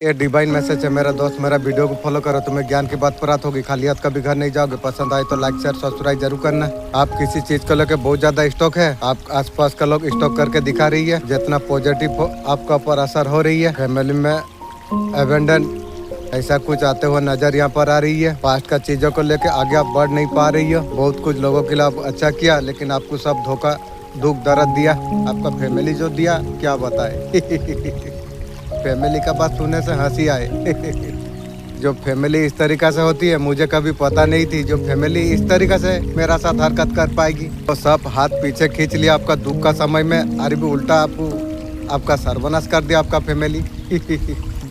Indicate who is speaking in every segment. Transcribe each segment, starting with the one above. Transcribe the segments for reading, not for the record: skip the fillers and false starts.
Speaker 1: ये divine message है मेरा दोस्त। मेरा वीडियो को फॉलो करो, तुम्हें ज्ञान की बात प्राप्त होगी। खाली हाथ कभी घर नहीं जाओगे। पसंद आए तो लाइक शेयर सब्सक्राइब जरूर करना। आप किसी चीज को लेकर बहुत ज्यादा स्टॉक है, आप आसपास का लोग स्टॉक करके दिखा रही है। जितना पॉजिटिव आपका ऊपर असर हो रही है, फैमिली में एबेंडन ऐसा कुछ आते हुए नजर यहाँ पर आ रही है। पास्ट का चीजों को लेकर आगे आप बढ़ नहीं पा रही हो। बहुत कुछ लोगों के लिए आप अच्छा किया, लेकिन आपको सब धोखा दुख दर्द दिया। आपका फैमिली जो दिया क्या बताए। फैमिली का बात सुनने से हंसी आए। जो फैमिली इस तरीका से होती है मुझे कभी पता नहीं थी। जो फैमिली इस तरीका से मेरा साथ हरकत कर पाएगी, तो सब हाथ पीछे खींच लिया आपका दुख का समय में। अरे भी उल्टा आपका सर्वनाश कर दिया आपका फैमिली।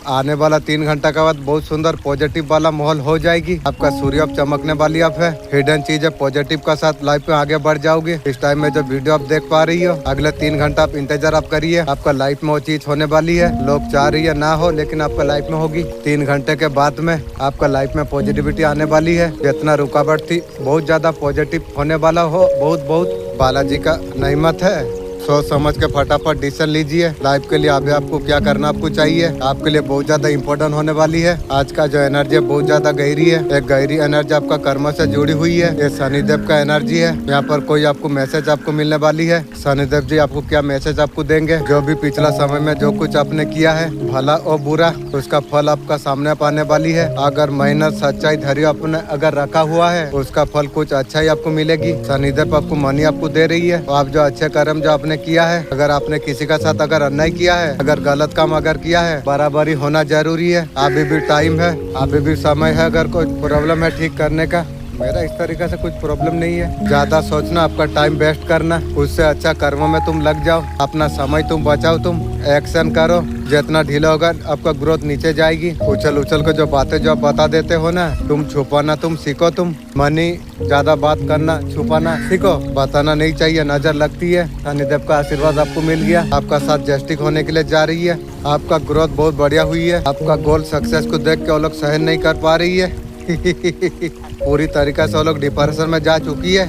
Speaker 1: आने वाला 3 घंटा के बाद बहुत सुंदर पॉजिटिव वाला माहौल हो जाएगी। आपका सूर्य अब चमकने वाली आप है। हिडन चीज है, पॉजिटिव का साथ लाइफ में आगे बढ़ जाओगे। इस टाइम में जो वीडियो आप देख पा रही हो, अगले 3 घंटा आप इंतजार आप करिए। आपका लाइफ में वो चीज होने वाली है। लोग चाह रही है ना हो, लेकिन आपका लाइफ में होगी। 3 घंटे के बाद में आपका लाइफ में पॉजिटिविटी आने वाली है। जितना रुकावट थी बहुत ज्यादा पॉजिटिव होने वाला हो। बहुत बालाजी का नईमत है। सोच समझ के फटाफट डिसीजन लीजिए। लाइफ के लिए आगे आपको क्या करना आपको चाहिए। आपके लिए बहुत ज्यादा इम्पोर्टेंट होने वाली है। आज का जो एनर्जी है बहुत ज्यादा गहरी है। एक गहरी एनर्जी आपका कर्म से जुड़ी हुई है। ये शनिदेव का एनर्जी है। यहाँ पर कोई आपको मैसेज आपको मिलने वाली है। शनिदेव जी आपको क्या मैसेज आपको देंगे। जो भी पिछला समय में जो कुछ आपने किया है, भला और बुरा, उसका फल आपका सामने पाने वाली है। अगर मेहनत सच्चाई धैर्य आपने अगर रखा हुआ है, उसका फल कुछ अच्छा ही आपको मिलेगी। शनिदेव आपको मनी आपको दे रही है। आप जो अच्छे कर्म जो आपने किया है, अगर आपने किसी का साथ अगर अन्याय किया है, अगर गलत काम अगर किया है, बराबरी होना जरूरी है। अभी भी टाइम है, अभी भी समय है। अगर कोई प्रॉब्लम है ठीक करने का, मेरा इस तरीके से कुछ प्रॉब्लम नहीं है। ज्यादा सोचना, आपका टाइम वेस्ट करना, उससे अच्छा कर्म में तुम लग जाओ। अपना समय तुम बचाओ, तुम एक्शन करो। जितना ढीला होगा आपका ग्रोथ नीचे जाएगी। उछल उछल के जो बातें जो आप बता देते हो ना, तुम छुपाना तुम सीखो। तुम मनी ज्यादा बात करना छुपाना सीखो। बताना नहीं चाहिए, नजर लगती है। शनिदेव का आशीर्वाद आपको मिल गया। आपका साथ जस्टिक होने के लिए जा रही है। आपका ग्रोथ बहुत बढ़िया हुई है। आपका गोल सक्सेस को देख के वो लोग सहन नहीं कर पा रही है। पूरी तरीका से वो लोग डिप्रेशन में जा चुकी है।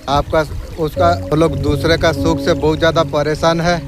Speaker 1: आपका उसका वो लोग दूसरे का सुख से बहुत ज्यादा परेशान है।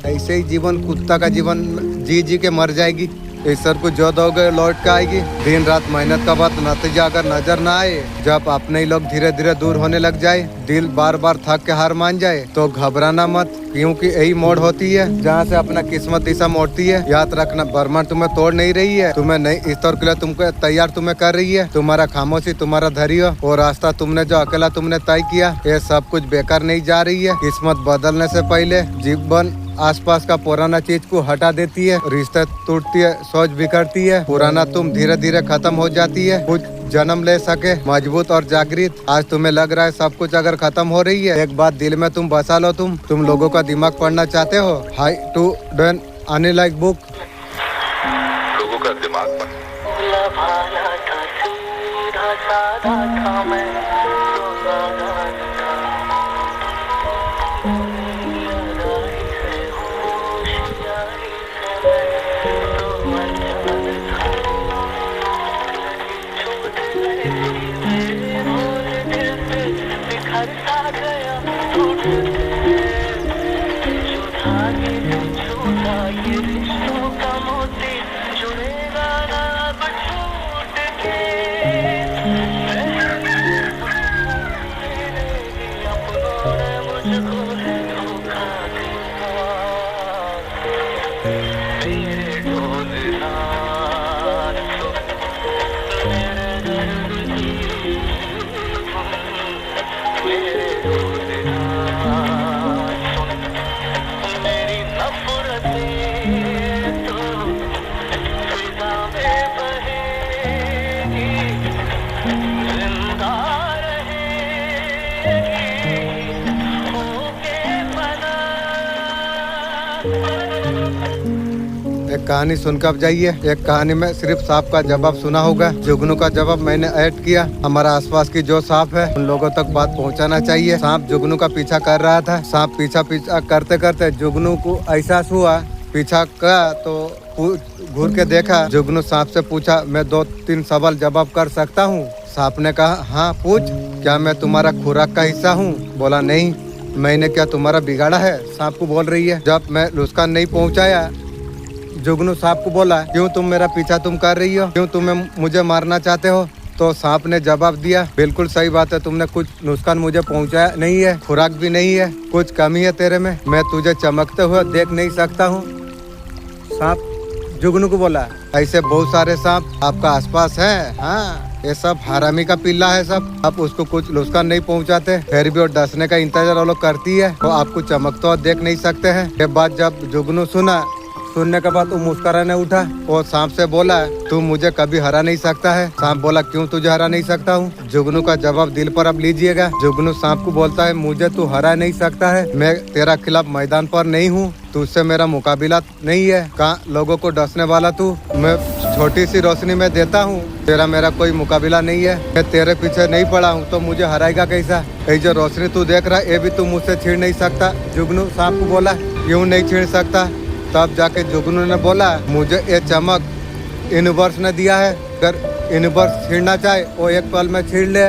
Speaker 1: ऐसे ही जीवन कुत्ता का जीवन जी के मर जाएगी। ईश्वर को जो दोगे लौट के आएगी। दिन रात मेहनत का बात नतीजा अगर नजर ना आए, जब अपने ही लोग धीरे धीरे दूर होने लग जाए, दिल बार बार थक के हार मान जाए, तो घबराना मत, क्योंकि यही मोड़ होती है जहाँ से अपना किस्मत दिशा मोड़ती है। याद रखना, ब्रह्मांड तुम्हें तोड़ नहीं रही है, तुम्हें नहीं इस तौर के लिए तुमको तैयार तुम्हें कर रही है। तुम्हारा खामोशी, तुम्हारा धैर्य और रास्ता तुमने जो अकेला तुमने तय किया, ये सब कुछ बेकार नहीं जा रही है। किस्मत बदलने से पहले जीवन आसपास का पुराना चीज को हटा देती है। रिश्ते टूटती है, सोच बिखरती है, पुराना तुम धीरे धीरे खत्म हो जाती है। कुछ जन्म ले सके मजबूत और जागृत। आज तुम्हें लग रहा है सब कुछ अगर खत्म हो रही है, एक बात दिल में तुम बसा लो। तुम लोगों का दिमाग पढ़ना चाहते हो। हाई टू डन आने लाइक बुक।
Speaker 2: लोगों का दिमाग
Speaker 1: एक कहानी सुनकर आप जाइए। एक कहानी में सिर्फ सांप का जवाब सुना होगा, जुगनू का जवाब मैंने ऐड किया। हमारा आसपास की जो सांप है उन लोगों तक बात पहुंचाना चाहिए। सांप जुगनू का पीछा कर रहा था। सांप पीछा करते करते जुगनू को एहसास हुआ पीछा का, तो घूर के देखा। जुगनू सांप से पूछा, मैं 2-3 सवाल जवाब कर सकता हूँ? सांप ने कहा, हाँ पूछ। क्या मैं तुम्हारा खुराक का हिस्सा हूँ? बोला नहीं। मैंने क्या तुम्हारा बिगाड़ा है? सांप को बोल रही है। जब मैं नुकसान नहीं पहुंचाया, जुगनू सांप को बोला, क्यों तुम मेरा पीछा तुम कर रही हो? क्यों तुम्हें मुझे मारना चाहते हो? तो सांप ने जवाब दिया, बिल्कुल सही बात है, तुमने कुछ नुकसान मुझे पहुंचाया नहीं है, खुराक भी नहीं है, कुछ कमी है तेरे में, मैं तुझे चमकते हुए देख नहीं सकता हूँ। सांप जुगनू को बोला, ऐसे बहुत सारे सांप आपका आसपास है। हाँ, ये सब हरामी का पिल्ला है सब। आप उसको कुछ नुकसान नहीं पहुंचाते, फिर भी वो डसने का इंतजार वो लोग करती है, तो आपको चमकते हुए देख नहीं सकते हैं। ये बात जब जुगनू सुनने के बाद वो मुस्कुराने उठा और सांप से बोला, तू मुझे कभी हरा नहीं सकता है। सांप बोला, क्यों तुझे हरा नहीं सकता हूँ? जुगनू का जवाब दिल पर अब लीजिएगा। जुगनू सांप को बोलता है, मुझे तू हरा नहीं सकता है, मैं तेरा खिलाफ मैदान पर नहीं हूँ, तुझसे मेरा मुकाबला नहीं है। कहाँ लोगों को डसने वाला तू, मैं छोटी सी रोशनी में देता हूँ, तेरा मेरा कोई मुकाबला नहीं है, मैं तेरे पीछे नहीं पड़ा हूँ, तो मुझे हराएगा कैसा? ये जो रोशनी तू देख रहा है, ये भी तू मुझसे छीन नहीं सकता। जुगनू सांप को बोला, क्यों नहीं छीन सकता? तब जाके जुगनू ने बोला, मुझे ये चमक यूनिवर्स ने दिया है, अगर यूनिवर्स छीनना चाहे वो एक पल में छीन ले,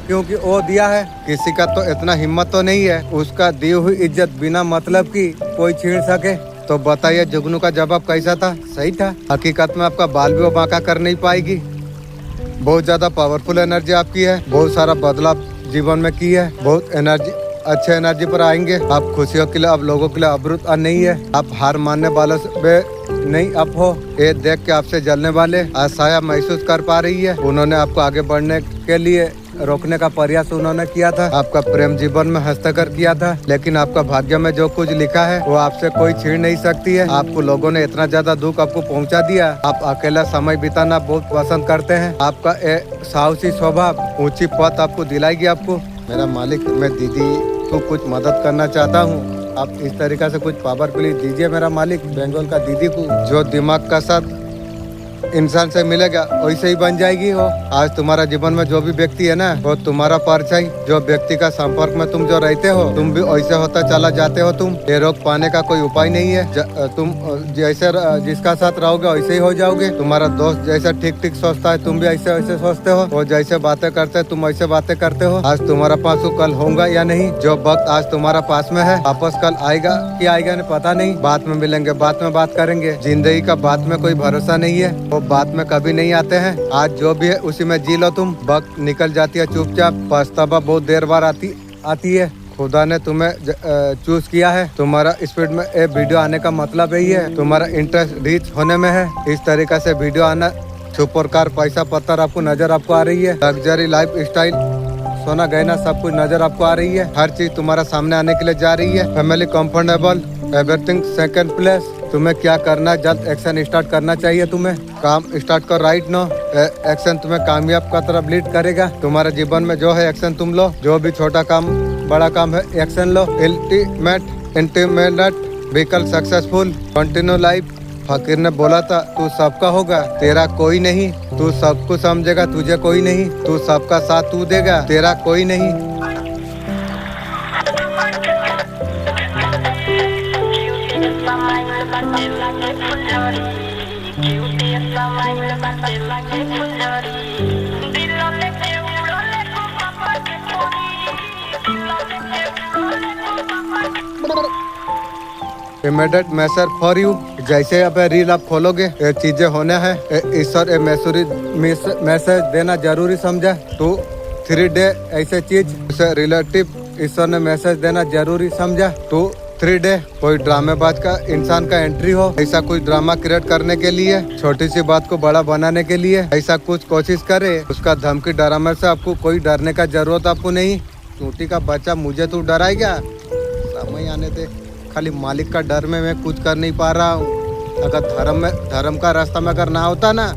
Speaker 1: क्योंकि वो दिया है। किसी का तो इतना हिम्मत तो नहीं है उसका दी हुई इज्जत बिना मतलब की कोई छीन सके। तो बताइए जुगनू का जवाब कैसा था? सही था। हकीकत में आपका बाल भी वो बांका कर नहीं पाएगी। बहुत ज्यादा पावरफुल एनर्जी आपकी है, बहुत सारा बदलाव जीवन में की है, बहुत एनर्जी अच्छे एनर्जी पर आएंगे आप। खुशियों के लिए, आप लोगों के लिए अमृत नहीं है, आप हार मानने वालों से नहीं आप हो। ये देख के आपसे जलने वाले असहाय महसूस कर पा रही है, उन्होंने आपको आगे बढ़ने के लिए रोकने का प्रयास उन्होंने किया था, आपका प्रेम जीवन में हस्तक्षेप किया था, लेकिन आपका भाग्य में जो कुछ लिखा है वो आपसे कोई छीन नहीं सकती है। आपको लोगों ने इतना ज्यादा दुख आपको पहुंचा दिया, आप अकेला समय बिताना बहुत पसंद करते हैं। आपका साहसी स्वभाव ऊंची पद आपको दिलाएगी। आपको मेरा मालिक, मैं दीदी को कुछ मदद करना चाहता हूँ, आप इस तरीका से कुछ पावर प्लीज दीजिए मेरा मालिक। बंगाल का दीदी को जो दिमाग का साथ इंसान से मिलेगा वैसे ही बन जाएगी वो। आज तुम्हारा जीवन में जो भी व्यक्ति है ना, वो तुम्हारा परछाई, जो व्यक्ति का संपर्क में तुम जो रहते हो, तुम भी वैसे होता चला जाते हो। तुम ये रोक पाने का कोई उपाय नहीं है। तुम जैसे जिसका साथ रहोगे वैसे ही हो जाओगे। तुम्हारा दोस्त जैसा ठीक ठीक सोचता है, तुम भी ऐसे वैसे सोचते हो, वो जैसे बातें करते हैं तुम ऐसे बातें करते हो। आज तुम्हारा पास वो कल होगा या नहीं, जो वक्त आज तुम्हारा पास में है वापस कल आएगा कि आएगा नहीं पता नहीं। बाद में मिलेंगे, बाद में बात करेंगे। जिंदगी का बाद में कोई भरोसा नहीं है, वो बाद में कभी नहीं आते हैं। आज जो भी है उसी में जी लो तुम। वक्त निकल जाती है चुपचाप, पछतावा बहुत देर बाद आती है। खुदा ने तुम्हें चूज किया है। तुम्हारा स्पीड में ये वीडियो आने का मतलब यही है, तुम्हारा इंटरेस्ट रीच होने में है। इस तरीका से वीडियो आना, सुपर कार, पैसा पत्थर आपको नजर आपको आ रही है, लग्जरी लाइफ स्टाइल, सोना गहना सब कुछ नजर आपको आ रही है। हर चीज तुम्हारा सामने आने के लिए जा रही है। Family comfortable, everything second place. तुम्हें क्या करना, जल्द एक्शन स्टार्ट करना चाहिए। तुम्हें काम स्टार्ट कर राइट नो। एक्शन तुम्हें कामयाब का तरफ लीड करेगा। तुम्हारे जीवन में जो है एक्शन तुम लो, जो भी छोटा काम बड़ा काम है एक्शन लो। Intimate vehicle successful, continue life. फकीर ने बोला था, तू सबका होगा, तेरा कोई नहीं, तू सबको समझेगा, तुझे कोई नहीं, तू सबका साथ तू देगा, तेरा कोई नहीं। Immediate message for you. जैसे अब रील आप खोलोगे, ये चीजें होने हैं। ईश्वर ये मैसेज देना जरूरी समझा। तो 3 डे ऐसे चीज उसे रिलेटिव ईश्वर ने मैसेज देना जरूरी समझा। तो 3 डे कोई ड्रामेबाज का इंसान का एंट्री हो, ऐसा कोई ड्रामा क्रिएट करने के लिए, छोटी सी बात को बड़ा बनाने के लिए ऐसा कुछ कोशिश करे। उसका धमकी डराने से आपको कोई डरने का जरूरत आपको नहीं। चूटी का बच्चा, मुझे तू डराएगा? समय आने दे। खाली मालिक का डर में मैं कुछ कर नहीं पा रहा हूँ। अगर धर्म का रास्ता में अगर ना होता ना,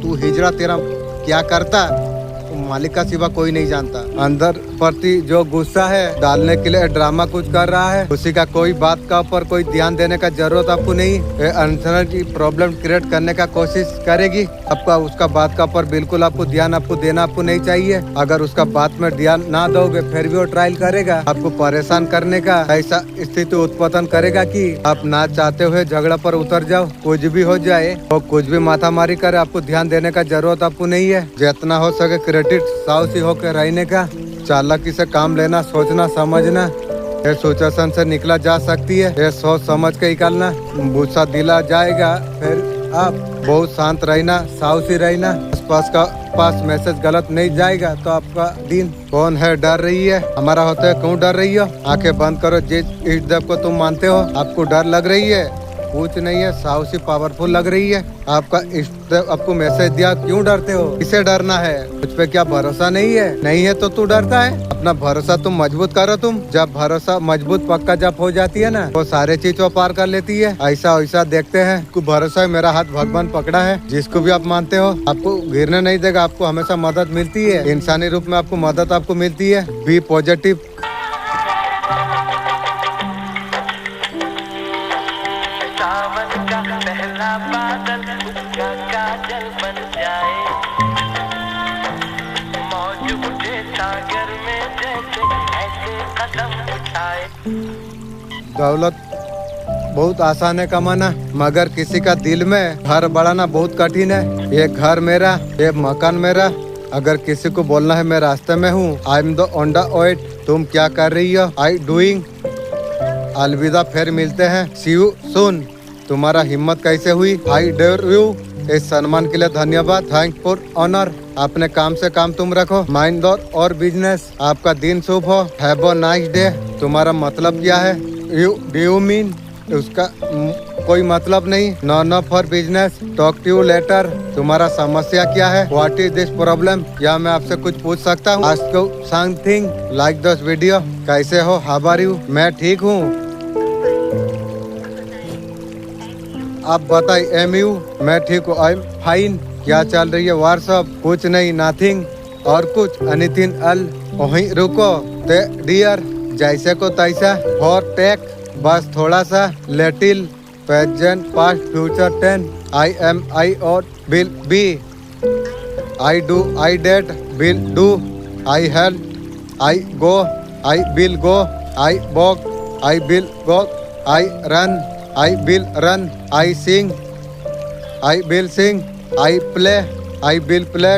Speaker 1: तू हिजड़ा तेरा क्या करता, मालिक का सिवा कोई नहीं जानता। अंदर प्रति जो गुस्सा है डालने के लिए ड्रामा कुछ कर रहा है, उसी का कोई बात का ऊपर कोई ध्यान देने का जरूरत आपको नहीं। अंदर की प्रॉब्लम क्रिएट करने का कोशिश करेगी, आपका उसका बात का ऊपर बिल्कुल आपको ध्यान आपको देना आपको नहीं चाहिए। अगर उसका बात में ध्यान ना दोगे फिर भी वो ट्रायल करेगा आपको परेशान करने का, ऐसा स्थिति उत्पन्न करेगा कि आप ना चाहते हुए झगड़ा पर उतर जाओ। कुछ भी हो जाए और कुछ भी माथामारी करे, आपको ध्यान देने का जरूरत आपको नहीं है। जितना हो सके क्रिएटिव साहसी होकर रहने का, चालाकी से काम लेना, सोचना समझना, ये सिचुएशन से निकला जा सकती है। ये सोच समझ के निकालना, गुस्सा दिला जाएगा फिर आप बहुत शांत रहना, साहसी रहना, पास मैसेज गलत नहीं जाएगा तो आपका दिन। कौन है डर रही है, हमारा होता है क्यों डर रही हो? आंखें बंद करो, जिस इष्ट देव को तुम मानते हो आपको डर लग रही है, कुछ नहीं है, साहसी पावरफुल लग रही है। आपका इष्ट देव आपको मैसेज दिया, क्यों डरते हो? किसे डरना है? मुझ पे क्या भरोसा नहीं है? नहीं है तो तू डरता है? अपना भरोसा तुम मजबूत करो। तुम जब भरोसा मजबूत पक्का जब हो जाती है ना, वो सारे चीज को पार कर लेती है। ऐसा वैसा देखते हैं, को भरोसा है, मेरा हाथ भगवान पकड़ा है, जिसको भी आप मानते हो आपको गिरने नहीं देगा, आपको हमेशा मदद मिलती है, इंसानी रूप में आपको मदद आपको मिलती है। B positive.
Speaker 3: सावन का पहला बादल उसका काजल बन जाए, मौज उठे सागर में जैसे ऐसे कदम उठाए।
Speaker 1: दौलत बहुत आसान है कमाना, मगर किसी का दिल में घर बढ़ाना बहुत कठिन है। ये घर मेरा, ये मकान मेरा, अगर किसी को बोलना है मैं रास्ते में हूँ, I am the on the wait, तुम क्या कर रही हो, आई डूइंग, अलविदा, फिर मिलते हैं, सी यू सून। तुम्हारा हिम्मत कैसे हुई, आई डेयर यू, इस सम्मान के लिए धन्यवाद, थैंक फॉर ऑनर। अपने काम से काम तुम रखो, माइंड और बिजनेस। आपका दिन शुभ हो, हैव अ नाइस डे। तुम्हारा मतलब क्या है, डू यू मीन, उसका कोई मतलब नहीं, no for business, talk to you later. तुम्हारा समस्या क्या है, व्हाट इज दिस प्रॉब्लम, या मैं आपसे कुछ पूछ सकता हूँ? Ask something like this video. कैसे हो, हाउ आर यू, मैं ठीक हूँ। आप बताइए, एम यू, मैं ठीक हूँ, आई एम फाइन। क्या चल रही है, व्हाट्सअप, कुछ नहीं, नथिंग, और कुछ एनीथिंग अल, वहीं रुको, ते डियर, जैसे को तैसा, फॉर टेक, बस थोड़ा सा, little, present, past, future, tense, I am, I और will be, I do, I did, will do, I help, I go, I will go, I walk, I will walk, I run, I will run, I sing, I will sing, I play, I will play,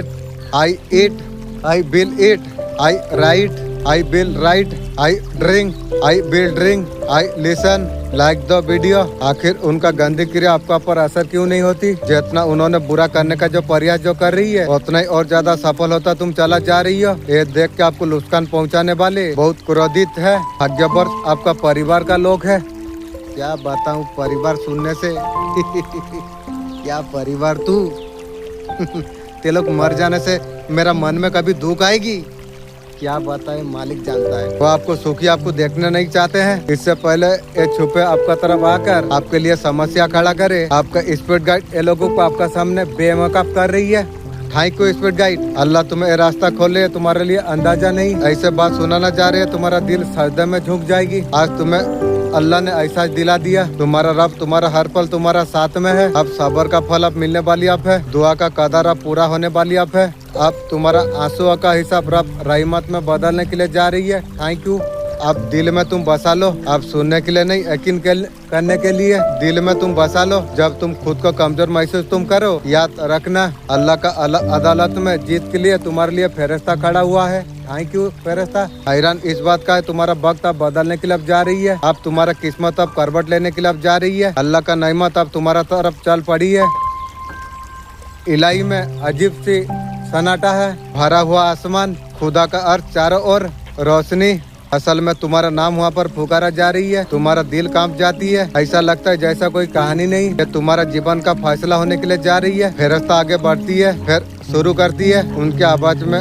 Speaker 1: I eat, I will eat, I write, I will write, I drink, I will drink, I listen, like the video। आखिर उनका गंदी क्रिया आपका पर असर क्यों नहीं होती? जितना उन्होंने बुरा करने का जो प्रयास जो कर रही है, उतना ही और ज्यादा सफल होता तुम चला जा रही हो। ये देख के आपको नुकसान पहुंचाने वाले बहुत क्रोधित है, भाग्यवर्ष आपका परिवार का लोग है। क्या बताऊं परिवार सुनने से क्या परिवार तू ते लोग मर जाने से मेरा मन में कभी दुख आएगी? क्या बताएं, मालिक जानता है। वो आपको सुखी आपको देखने नहीं चाहते हैं। इससे पहले ये छुपे आपका तरफ आकर आपके लिए समस्या खड़ा करे। आपका स्पीड गाइड ये लोगों को आपका सामने बेवकूफ कर रही है। थैंक यू स्पीड गाइड, अल्लाह तुम्हें रास्ता खोले, तुम्हारे लिए अंदाजा नहीं, ऐसे बात सुनाना चाह रहे हैं, तुम्हारा दिल सजदे में झुक जाएगी। आज तुम्हें अल्लाह ने ऐसा दिला दिया, तुम्हारा रब तुम्हारा हर पल तुम्हारा साथ में है। अब सबर का फल अब मिलने वाली अब है, दुआ का कदर अब पूरा होने वाली अब है। अब तुम्हारा आंसुओं का हिसाब रब रहमत में बदलने के लिए जा रही है। Thank you. अब दिल में तुम बसा लो, अब सुनने के लिए नहीं, यकीन करने के लिए दिल में तुम बसा लो। जब तुम खुद को कमजोर महसूस तुम करो, याद रखना अल्लाह का अदालत में जीत के लिए तुम्हारे लिए फेरिस्ता खड़ा हुआ है। थैंक यू फेरिस्ता। हैरान इस बात का है, तुम्हारा वक्त अब बदलने के लिए अब जा रही है। अब तुम्हारा किस्मत अब करवट लेने के लिए अब जा रही है। अल्लाह का नेमत अब तुम्हारा तरफ चल पड़ी है। इलाही में अजीब सी सन्नाटा है, भरा हुआ आसमान, खुदा का अर्थ चारों ओर रोशनी। असल में तुम्हारा नाम वहाँ पर पुकारा जा रही है, तुम्हारा दिल कांप जाती है, ऐसा लगता है जैसा कोई कहानी नहीं है, तुम्हारा जीवन का फैसला होने के लिए जा रही है। फेरिस्ता आगे बढ़ती है, फिर शुरू करती है, उनके आवाज में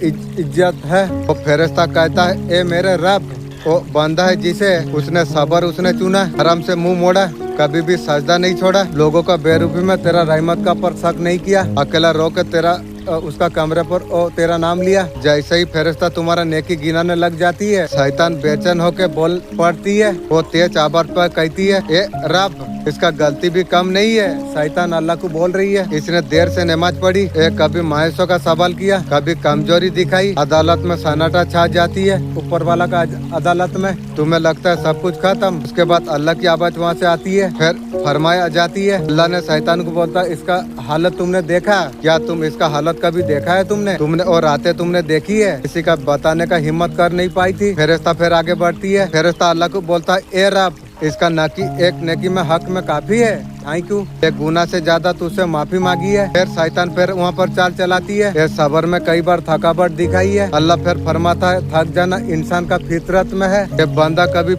Speaker 1: इज्जत है। वो फेरिस्ता कहता है, ए मेरे रब, वो बंदा है जिसे उसने सबर उसने चुना, हराम से मुंह मोड़ा, कभी भी सजदा नहीं छोड़ा, लोगों का बेरूबी में तेरा रहमत का पर शक नहीं किया, अकेला रो के तेरा उसका कमरे पर तेरा नाम लिया। जैसे ही फेरिस्ता तुम्हारा नेकी गिनाने लग जाती है, शैतान बेचैन होके बोल पड़ती है। वो तेज आवाज पर कहती है, ए रब, इसका गलती भी कम नहीं है। शैतान अल्लाह को बोल रही है, इसने देर से नमाज पढ़ी, कभी मायूसों का सवाल किया, कभी कमजोरी दिखाई, अदालत में सन्नाटा छा जाती है। ऊपर वाला का अदालत में तुम्हें लगता है सब कुछ खत्म, उसके बाद अल्लाह की आवाज वहाँ से आती है, फिर फरमाया जाती है। अल्लाह ने शैतान को बोलता है, इसका हालत तुमने देखा क्या? तुम इसका हालत कभी देखा है तुमने और रातें तुमने देखी है? किसी का बताने का हिम्मत कर नहीं पाई थी। फेरिस्ता फिर आगे बढ़ती है, फेरिस्ता अल्लाह को बोलता है, ए रब, इसका नाकी एक नेकी में हक में काफी है, थैंक यू। एक गुना से ज्यादा तुझसे माफी मांगी है। फिर शैतान फिर वहाँ पर चाल चलाती है। फिर सबर में कई बार थकावट दिखाई है। अल्लाह फिर फरमाता है, थक जाना इंसान का फितरत में है। ये बंदा कभी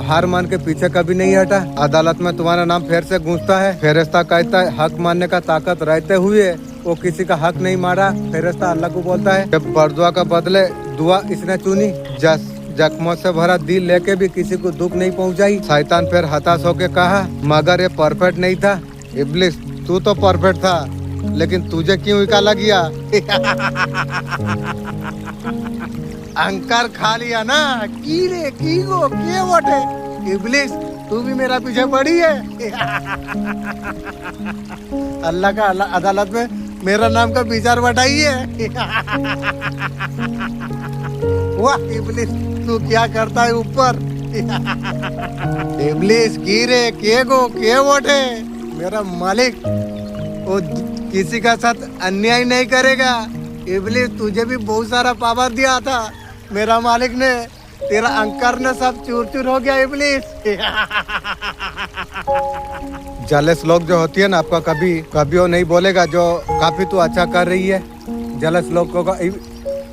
Speaker 1: हार मान के पीछे कभी नहीं हटा। अदालत में तुम्हारा नाम फिर से गूंजता है। फेरिस्ता कहता है, हक मानने का ताकत रहते हुए वो किसी का हक नहीं मारा। फेरिस्ता अल्लाह को बोलता है, जब बरदुआ का बदले दुआ इसने चुनी, जख्मों से भरा दिल लेके भी किसी को दुख नहीं पहुंचाई। शैतान फिर हताश होके कहा, मगर ये परफेक्ट नहीं था। इब्लिस, तू तो परफेक्ट था, लेकिन तुझे क्यों निकाला गया? अंकर खा लिया ना, की रे की गो के वोटे। इब्लिस, तू भी मेरा पीछे पड़ी है। अल्लाह का अदालत में मेरा नाम का विचार बटाई है। वाह इब्लिस, तू क्या करता है ऊपर? इब्लिस की रे के गो के वोटे। मेरा मालिक वो किसी का साथ अन्याय नहीं करेगा। इब्लिस, तुझे भी बहुत सारा पावर दिया था मेरा मालिक ने, तेरा अंकर ने सब चूर चूर हो गया। इब्लिस, जलस लोग जो होती है ना, आपका कभी वो नहीं बोलेगा जो काफी तू अच्छा कर रही है। जलस लोगों का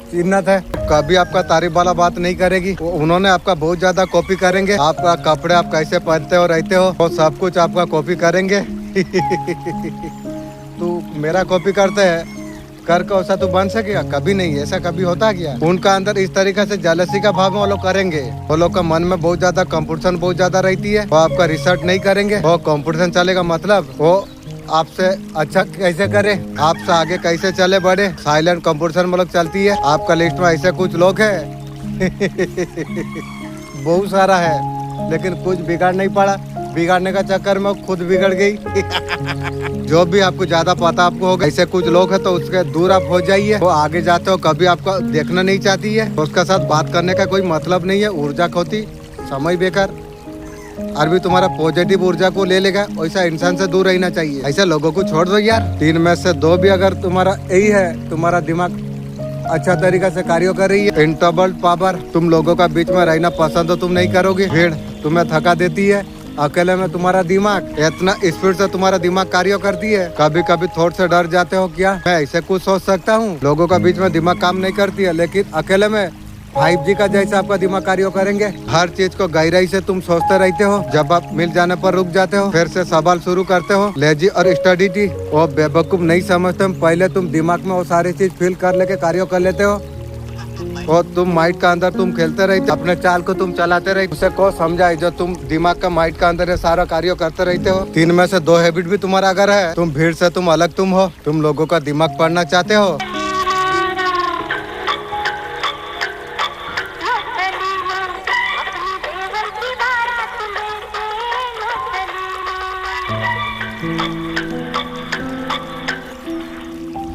Speaker 1: चिन्हत है, कभी आपका तारीफ वाला बात नहीं करेगी। उन्होंने आपका बहुत ज्यादा कॉपी करेंगे। आपका कपड़े आप कैसे पहनते हो रहते हो, वो सब कुछ आपका कॉपी करेंगे। तू मेरा कॉपी करते है कर को ऐसा तू बन सकेगा? कभी नहीं, ऐसा कभी होता क्या? उनका अंदर इस तरीके से जेलसी का भाव वो लोग करेंगे। वो लोग का मन में बहुत ज्यादा कंपटीशन बहुत ज्यादा रहती है। वो आपका रिसर्च नहीं करेंगे, वो कंपटीशन चलेगा, मतलब वो आपसे अच्छा कैसे करे, आपसे आगे कैसे चले बढ़े। साइलेंट कंपटीशन में लोग चलती है। आपका लिस्ट में ऐसे कुछ लोग है बहुत सारा है, लेकिन कुछ बिगाड़ नहीं पड़ा। बिगाड़ने का चक्कर में खुद बिगड़ गई। जो भी आपको ज्यादा पता आपको होगा, ऐसे कुछ लोग हैं तो उसके दूर आप हो जाइए। वो आगे जाते हो, कभी आपको देखना नहीं चाहती है, तो उसके साथ बात करने का कोई मतलब नहीं है। ऊर्जा खोती, समय बेकार। अरबी तुम्हारा पॉजिटिव ऊर्जा को ले लेगा, वैसा इंसान से दूर रहना चाहिए। ऐसे लोगों को छोड़ दो यार। 3 में से 2 भी अगर तुम्हारा यही है, तुम्हारा दिमाग अच्छा तरीका से कार्य कर रही है, इंट्रोवर्ट पावर, तुम लोगों का बीच में रहना पसंद तो तुम नहीं करोगे। भीड़ तुम्हें थका देती है। अकेले में तुम्हारा दिमाग इतना स्पीड से तुम्हारा दिमाग कार्य करती है। कभी कभी थोड़ से डर जाते हो, क्या मैं ऐसे कुछ सोच सकता हूँ? लोगों का बीच में दिमाग काम नहीं करती है, लेकिन अकेले में 5G का जैसा आपका दिमाग कार्य करेंगे। हर चीज को गहराई से तुम सोचते रहते हो। जब आप मिल जाने पर रुक जाते हो, फिर से सवाल शुरू करते हो। लेजी और स्टडी वो बेवकूफ नहीं समझते। पहले तुम दिमाग में वो सारी चीज फील कर लेके कार्य कर लेते हो, और तुम माइंड का अंदर तुम खेलते रहते, अपने चाल को तुम चलाते रहते। उसे को समझाए जो तुम दिमाग का माइंड का अंदर सारा कार्य करते रहते हो। 3 में से 2 हैबिट भी तुम्हारा अगर है, तुम भीड़ से तुम अलग तुम हो, तुम लोगों का दिमाग पढ़ना चाहते हो।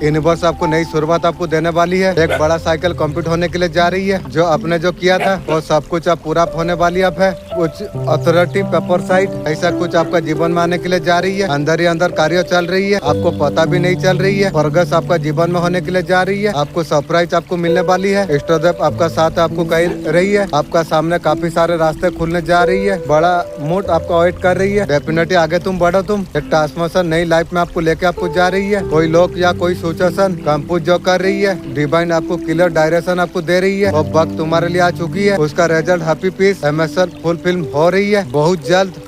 Speaker 1: यूनिवर्स आपको नई शुरुआत आपको देने वाली है। एक बड़ा साइकिल कंप्लीट होने के लिए जा रही है। जो आपने जो किया था वो सब कुछ अब पूरा होने वाली अब है। कुछ अथॉरिटी पेपर साइट ऐसा कुछ आपका जीवन में आने के लिए जा रही है। अंदर ही अंदर कार्य चल रही है, आपको पता भी नहीं चल रही है। प्रोग्रेस आपका जीवन में होने के लिए जा रही है। आपको सरप्राइज आपको मिलने वाली है। इष्टदेव आपका साथ आपको कह रही है। आपका सामने काफी सारे रास्ते खुलने जा रही है। बड़ा मूड आपको वेट कर रही है। डेफिनेटली आगे तुम बढ़ो। तुम एक ट्रांसफॉर्मेशन नई लाइफ में आपको लेके आपको जा रही है। कोई लोग या कोई सिचुएशन कंप्यूज जो कर रही है, डिवाइन आपको क्लियर डायरेक्शन आपको दे रही है। और वक्त तुम्हारे लिए आ चुकी है। उसका result happy peace MSL full film हो रही है बहुत जल्द।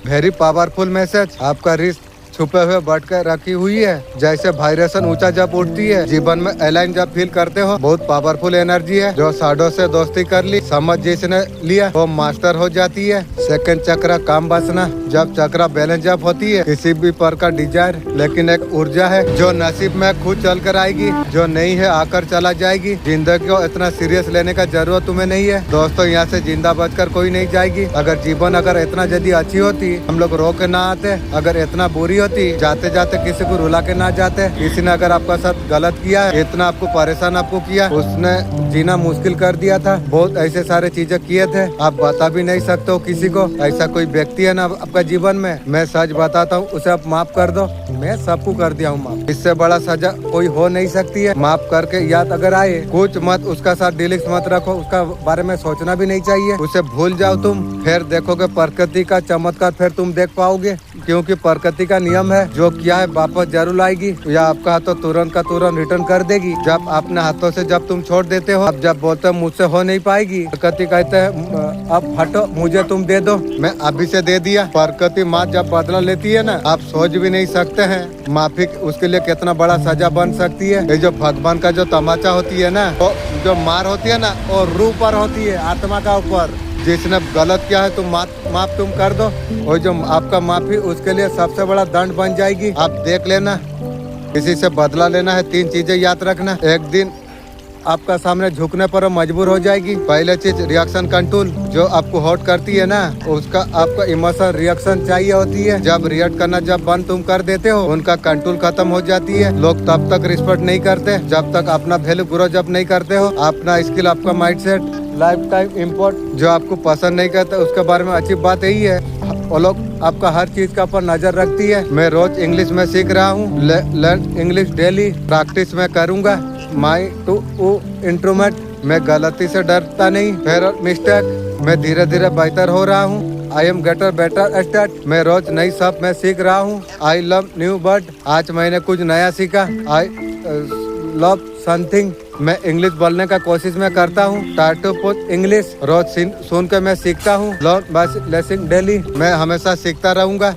Speaker 1: Very powerful message. आपका रिस्क छुपे हुए बढ़ कर रखी हुई है। जैसे वाइब्रेशन ऊंचा जब उठती है, जीवन में अलाइन जब फील करते हो, बहुत पावरफुल एनर्जी है। जो साडो से दोस्ती कर ली, समझ जिसने लिया वो मास्टर हो जाती है। सेकंड चक्र काम बसना जब चक्रा बैलेंस जब होती है किसी भी प्रकार डिजायर, लेकिन एक ऊर्जा है जो नसीब में खुद चल कर आएगी, जो नहीं है आकर चला जाएगी। जिंदगी को इतना सीरियस लेने का जरूरत तुम्हें नहीं है दोस्तों। यहाँ से जिंदा बचकर कोई नहीं जाएगी। अगर जीवन अगर इतना यदि अच्छी होती हम लोग रो के ना आते, अगर इतना बुरी होती जाते जाते किसी को रुला के ना जाते। किसी ने अगर आपका साथ गलत किया है, इतना आपको परेशान आपको किया, उसने जीना मुश्किल कर दिया था, बहुत ऐसे सारे चीजें किए थे, आप बता भी नहीं सकते हो किसी को। ऐसा कोई व्यक्ति है ना आपका जीवन में, मैं सच बताता हूँ, उसे आप माफ कर दो। मैं सबको कर दिया हूँ माफ, इससे बड़ा सजा कोई हो नहीं सकती है। माफ करके याद अगर आए कुछ मत उसका साथ डीलिंग्स मत रखो, उसका बारे में सोचना भी नहीं चाहिए, उसे भूल जाओ तुम। फिर देखोगे प्रकृति का चमत्कार फिर तुम देख पाओगे, क्योंकि प्रकृति का नियम है जो किया है वापस जरूर आएगी, या आपका हाथों तुरंत का तुरंत रिटर्न कर देगी। जब अपने हाथों से जब तुम छोड़ देते हो, अब जब बोलते हो मुझसे हो नहीं पाएगी, प्रकृति कहते हैं अब हटो मुझे तुम दे दो, मैं अभी से दे दिया। प्रकृति माँ जब बदला लेती है ना, आप सोच भी नहीं सकते हैं माफी उसके लिए कितना बड़ा सजा बन सकती है। ये जो भगवान का जो तमाचा होती है ना, तो जो मार होती है ना वो रूह पर होती है, आत्मा का ऊपर। जिसने गलत किया है तुम माफ तुम कर दो, और जो आपका माफी उसके लिए सबसे बड़ा दंड बन जाएगी। आप देख लेना, किसी से बदला लेना है 3 चीजें याद रखना। एक दिन आपका सामने झुकने पर मजबूर हो जाएगी। पहले चीज रिएक्शन कंट्रोल, जो आपको हॉट करती है ना, उसका आपका इमोशन रिएक्शन चाहिए होती है। जब रिएक्ट करना जब बंद तुम कर देते हो, उनका कंट्रोल खत्म हो जाती है। लोग तब तक रिस्पेक्ट नहीं करते जब तक अपना वैल्यू ग्रो जब नहीं करते हो। अपना स्किल, आपका माइंडसेट, लाइफ टाइम इम्पोर्ट जो आपको पसंद नहीं करता उसके बारे में अच्छी बात यही है, वो लोग आपका हर चीज का ऊपर नजर रखती है। मैं रोज इंग्लिश में सीख रहा हूँ, लर्न इंग्लिश डेली, प्रैक्टिस में करूँगा। माई टू इंट्रूमेंट, मैं गलती से डरता नहीं, फिर मिस्टेक, मैं धीरे धीरे बेहतर हो रहा हूँ। I am getting better start, मैं रोज नई शब्द मैं सीख रहा हूँ। आई लव न्यू वर्ड, आज मैंने कुछ नया सीखा। आई लव समथिंग, मैं इंग्लिश बोलने का कोशिश में करता हूँ। स्टार्ट टू पुट इंग्लिश, रोज सुन के मैं सीखता हूँ। लर्न बाय लिसनिंग डेली, मैं हमेशा सीखता रहूँगा।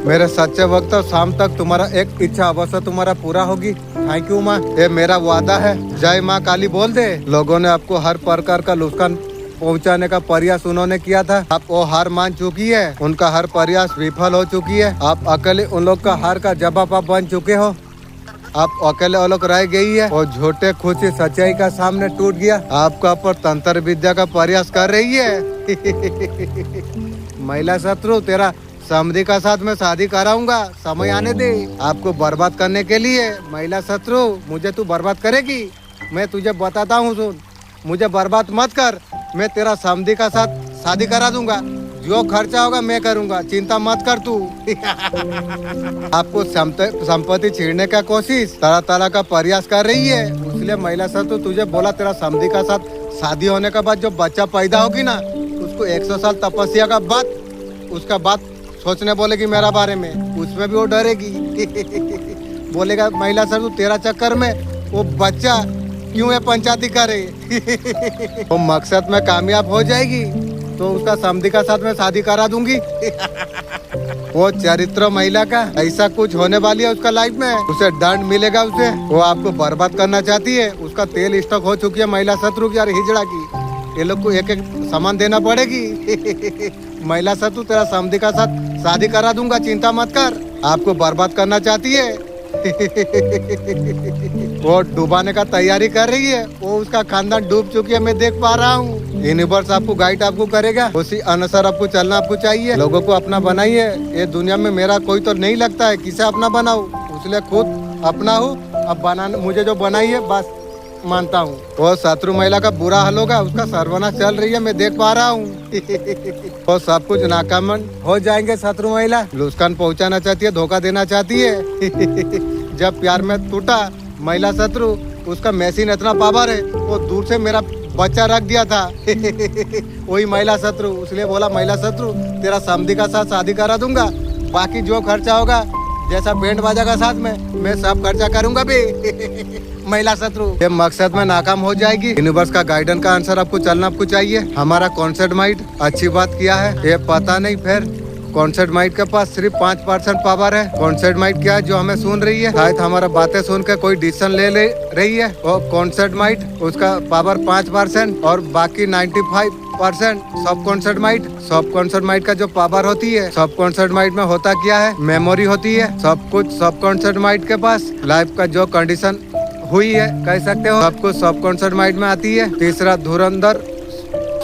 Speaker 1: मेरे सच्चे वक्त शाम तक तुम्हारा एक इच्छा अवश्य तुम्हारा पूरा होगी। थैंक यू माँ, ये मेरा वादा है। जय माँ काली बोल दे। लोगों ने आपको हर प्रकार का नुकसान पहुंचाने का प्रयास उन्होंने किया था, आप वो हार मान चुकी है, उनका हर प्रयास विफल हो चुकी है। आप अकेले उन लोग का हार का जवाब आप बन चुके हो। आप अकेले वो लोग रह गई है और झूठे खुशी सच्चाई का सामने टूट गया। आपका पर तंत्र विद्या का प्रयास कर रही है। महिला शत्रु, तेरा समधी का साथ में शादी कराऊंगा, समय आने दे। आपको बर्बाद करने के लिए महिला शत्रु, मुझे तू बर्बाद करेगी, मैं तुझे बताता हूँ, सुन, मुझे बर्बाद मत कर, मैं तेरा समधी का साथ शादी करा दूंगा, जो खर्चा होगा मैं करूंगा, चिंता मत कर तू। आपको संपत्ति छीनने का कोशिश तरह तरह का प्रयास कर रही है, इसलिए महिला शत्रु तुझे बोला तेरा समधी का साथ शादी होने के बाद जो बच्चा पैदा होगी ना, उसको 100 साल तपस्या का बाद उसका बात सोचने बोलेगी मेरा बारे में, उसमें भी वो डरेगी। बोलेगा महिला शत्रु तेरा चक्कर में वो बच्चा क्यों है पंचायती करे। वो मकसद में कामयाब हो जाएगी तो उसका समधी का साथ में शादी करा दूंगी। वो चरित्र महिला का ऐसा कुछ होने वाली है उसका लाइफ में, उसे दंड मिलेगा उसे। वो आपको बर्बाद करना चाहती है, उसका तेल स्टॉक हो चुकी है महिला शत्रु की और हिजड़ा की, ये लोग को एक एक सामान देना पड़ेगी। महिला शत्रु तेरा समधी का साथ शादी करा दूंगा, चिंता मत कर। आपको बर्बाद करना चाहती है। वो डुबाने का तैयारी कर रही है, वो उसका खानदान डूब चुकी है, मैं देख पा रहा हूँ। यूनिवर्स आपको गाइड आपको करेगा, उसी अनुसार आपको चलना आपको चाहिए। लोगों को अपना बनाइए, ये दुनिया में मेरा कोई तो नहीं लगता है, किसे अपना बनाऊं, इसलिए खुद अपना हूँ। अब बनाने मुझे जो बनाई है बस मानता हूँ। वो शत्रु महिला का बुरा हाल होगा, उसका सर्वनाश चल रही है, मैं देख पा रहा हूँ। वो सब कुछ नाकाम हो जाएंगे। शत्रु महिला नुकसान पहुँचाना चाहती है, धोखा देना चाहती है। जब प्यार में टूटा महिला शत्रु उसका मशीन इतना पावर है, वो दूर से मेरा बच्चा रख दिया था। वही महिला शत्रु, इसलिए बोला महिला शत्रु तेरा समधी का साथ शादी करा दूंगा, बाकी जो खर्चा होगा जैसा बैंड बाजा का साथ में मैं सब खर्चा करूंगा भी। महिला शत्रु ये मकसद में नाकाम हो जाएगी। यूनिवर्स का गाइडेंस का आंसर आपको चलना आपको चाहिए। हमारा कॉन्सेप्ट माइंड अच्छी बात किया है, ये पता नहीं फिर कॉन्सेप्ट माइंड के पास सिर्फ 5% पावर है। कॉन्सेप्ट माइंड क्या है जो हमें सुन रही है, शायद हमारा बातें सुन के कोई डिसीजन ले रही है। और कॉन्सेप्ट माइंड उसका पावर 5% और बाकी 95% सब कॉन्सेप्ट माइंड। सब कॉन्सेप्ट माइंड का जो पावर होती है, सब कॉन्सेप्ट माइंड में होता क्या है, मेमोरी होती है। सब कुछ सब कॉन्सेप्ट माइंड के पास लाइफ का जो कंडीशन हुई है कह सकते हो सब कुछ सब कॉन्सेप्ट माइंड में आती है। तीसरा धुरंधर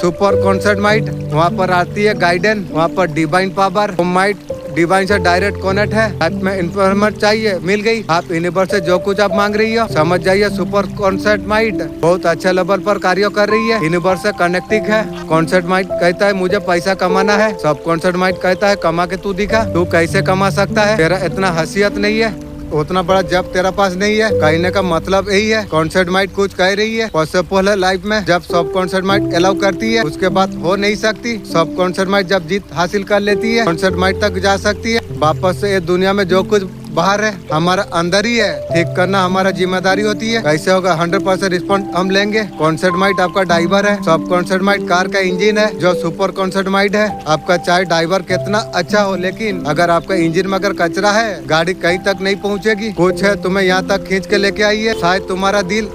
Speaker 1: सुपर कॉन्सेप्ट माइंड, वहाँ पर आती है गाइडेंस, वहाँ पर डिवाइन पावर। माइंड डिवाइन से डायरेक्ट कनेक्ट है। आप में इन्फॉर्मेशन चाहिए मिल गई, आप यूनिवर्स से जो कुछ आप मांग रही हो समझ जाइए। सुपर कॉन्सेप्ट माइंड बहुत अच्छे लेवल पर कार्य कर रही है, यूनिवर्स से कनेक्टिंग है। कॉन्सेप्ट माइंड कहता है मुझे पैसा कमाना है, सब कॉन्सेप्ट माइंड कहता है कमा के तू दिखा, तू कैसे कमा सकता है, तेरा इतना हैसियत नहीं है, उतना बड़ा जब तेरा पास नहीं है। कहने का मतलब यही है, कॉन्सेप्ट माइंड कुछ कह रही है पॉसिबल है लाइफ में। जब सब कॉन्सेप्ट माइंड अलाउ करती है उसके बाद हो नहीं सकती। सब कॉन्सेप्ट माइंड जब जीत हासिल कर लेती है कॉन्सेप्ट माइंड तक जा सकती है। वापस से ये दुनिया में जो कुछ बाहर है हमारा अंदर ही है, ठीक करना हमारा जिम्मेदारी होती है। कैसे होगा 100% रिस्पॉन्स हम लेंगे। कॉन्सेप्ट माइंड आपका ड्राइवर है, सब कॉन्सेप्ट माइंड कार का इंजन है। जो सुपर कॉन्सेप्ट माइंड है आपका चाहे ड्राइवर कितना अच्छा हो, लेकिन अगर आपका इंजन में अगर कचरा है गाड़ी कहीं तक नहीं पहुंचेगी। कुछ है तुम्हें यहाँ तक खींच के लेके आई है, शायद तुम्हारा दिल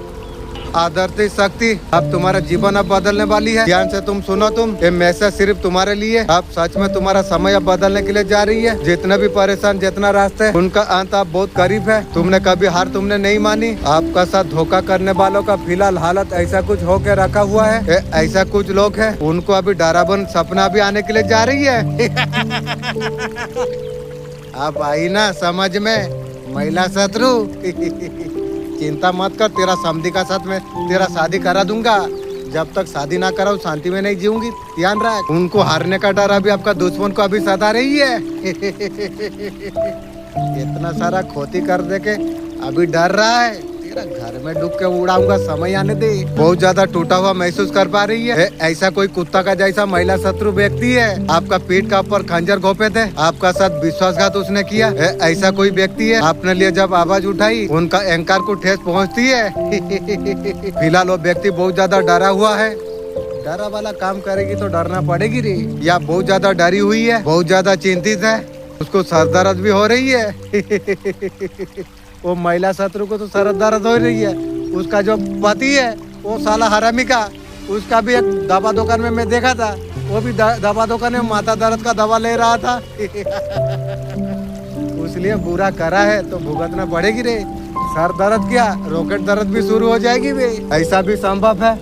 Speaker 1: आदर्श शक्ति अब तुम्हारा जीवन अब बदलने वाली है। ध्यान से तुम सुनो, तुम ये मैसेज सिर्फ तुम्हारे लिए। अब सच में तुम्हारा समय अब बदलने के लिए जा रही है। जितने भी परेशान जितना रास्ते उनका अंत आप बहुत करीब है। तुमने कभी हार तुमने नहीं मानी। आपका साथ धोखा करने वालों का फिलहाल हालत ऐसा कुछ होके रखा हुआ है। ऐसा कुछ लोग है उनको अभी डरावन सपना भी आने के लिए जा रही है। अब आई ना समझ में महिला शत्रु। चिंता मत कर, तेरा समधी का साथ में तेरा शादी करा दूंगा। जब तक शादी ना कराऊं शांति में नहीं जीऊंगी, ध्यान रख। उनको हारने का डर अभी आपका दुश्मन को अभी सता रही है। इतना सारा खोती कर दे के अभी डर रहा है। तेरा घर में डूब के उड़ाऊंगा, समय आने दे। बहुत ज्यादा टूटा हुआ महसूस कर पा रही है। ऐसा कोई कुत्ता का जैसा महिला शत्रु व्यक्ति है, आपका पीठ का ऊपर खंजर घोपे थे, आपका साथ विश्वासघात उसने किया। ऐसा कोई व्यक्ति है आपने लिए जब आवाज उठाई उनका अहंकार को ठेस पहुंचती है। फिलहाल वो व्यक्ति बहुत ज्यादा डरा हुआ है। डरा वाला काम करेगी तो डरना पड़ेगी रे, या बहुत ज्यादा डरी हुई है, बहुत ज्यादा चिंतित है, उसको सर दर्द भी हो रही है। वो महिला शत्रु को तो सर दर्द हो रही है। उसका जो पति है वो साला हरामी का, उसका भी एक दवा दुकान में मैं देखा था, वो भी दवा दुकान में माथा दर्द का दवा ले रहा था। इसलिए बुरा करा है तो भुगतना पड़ेगी रे। सर दर्द क्या रॉकेट दर्द भी शुरू हो जाएगी बे, ऐसा भी संभव है।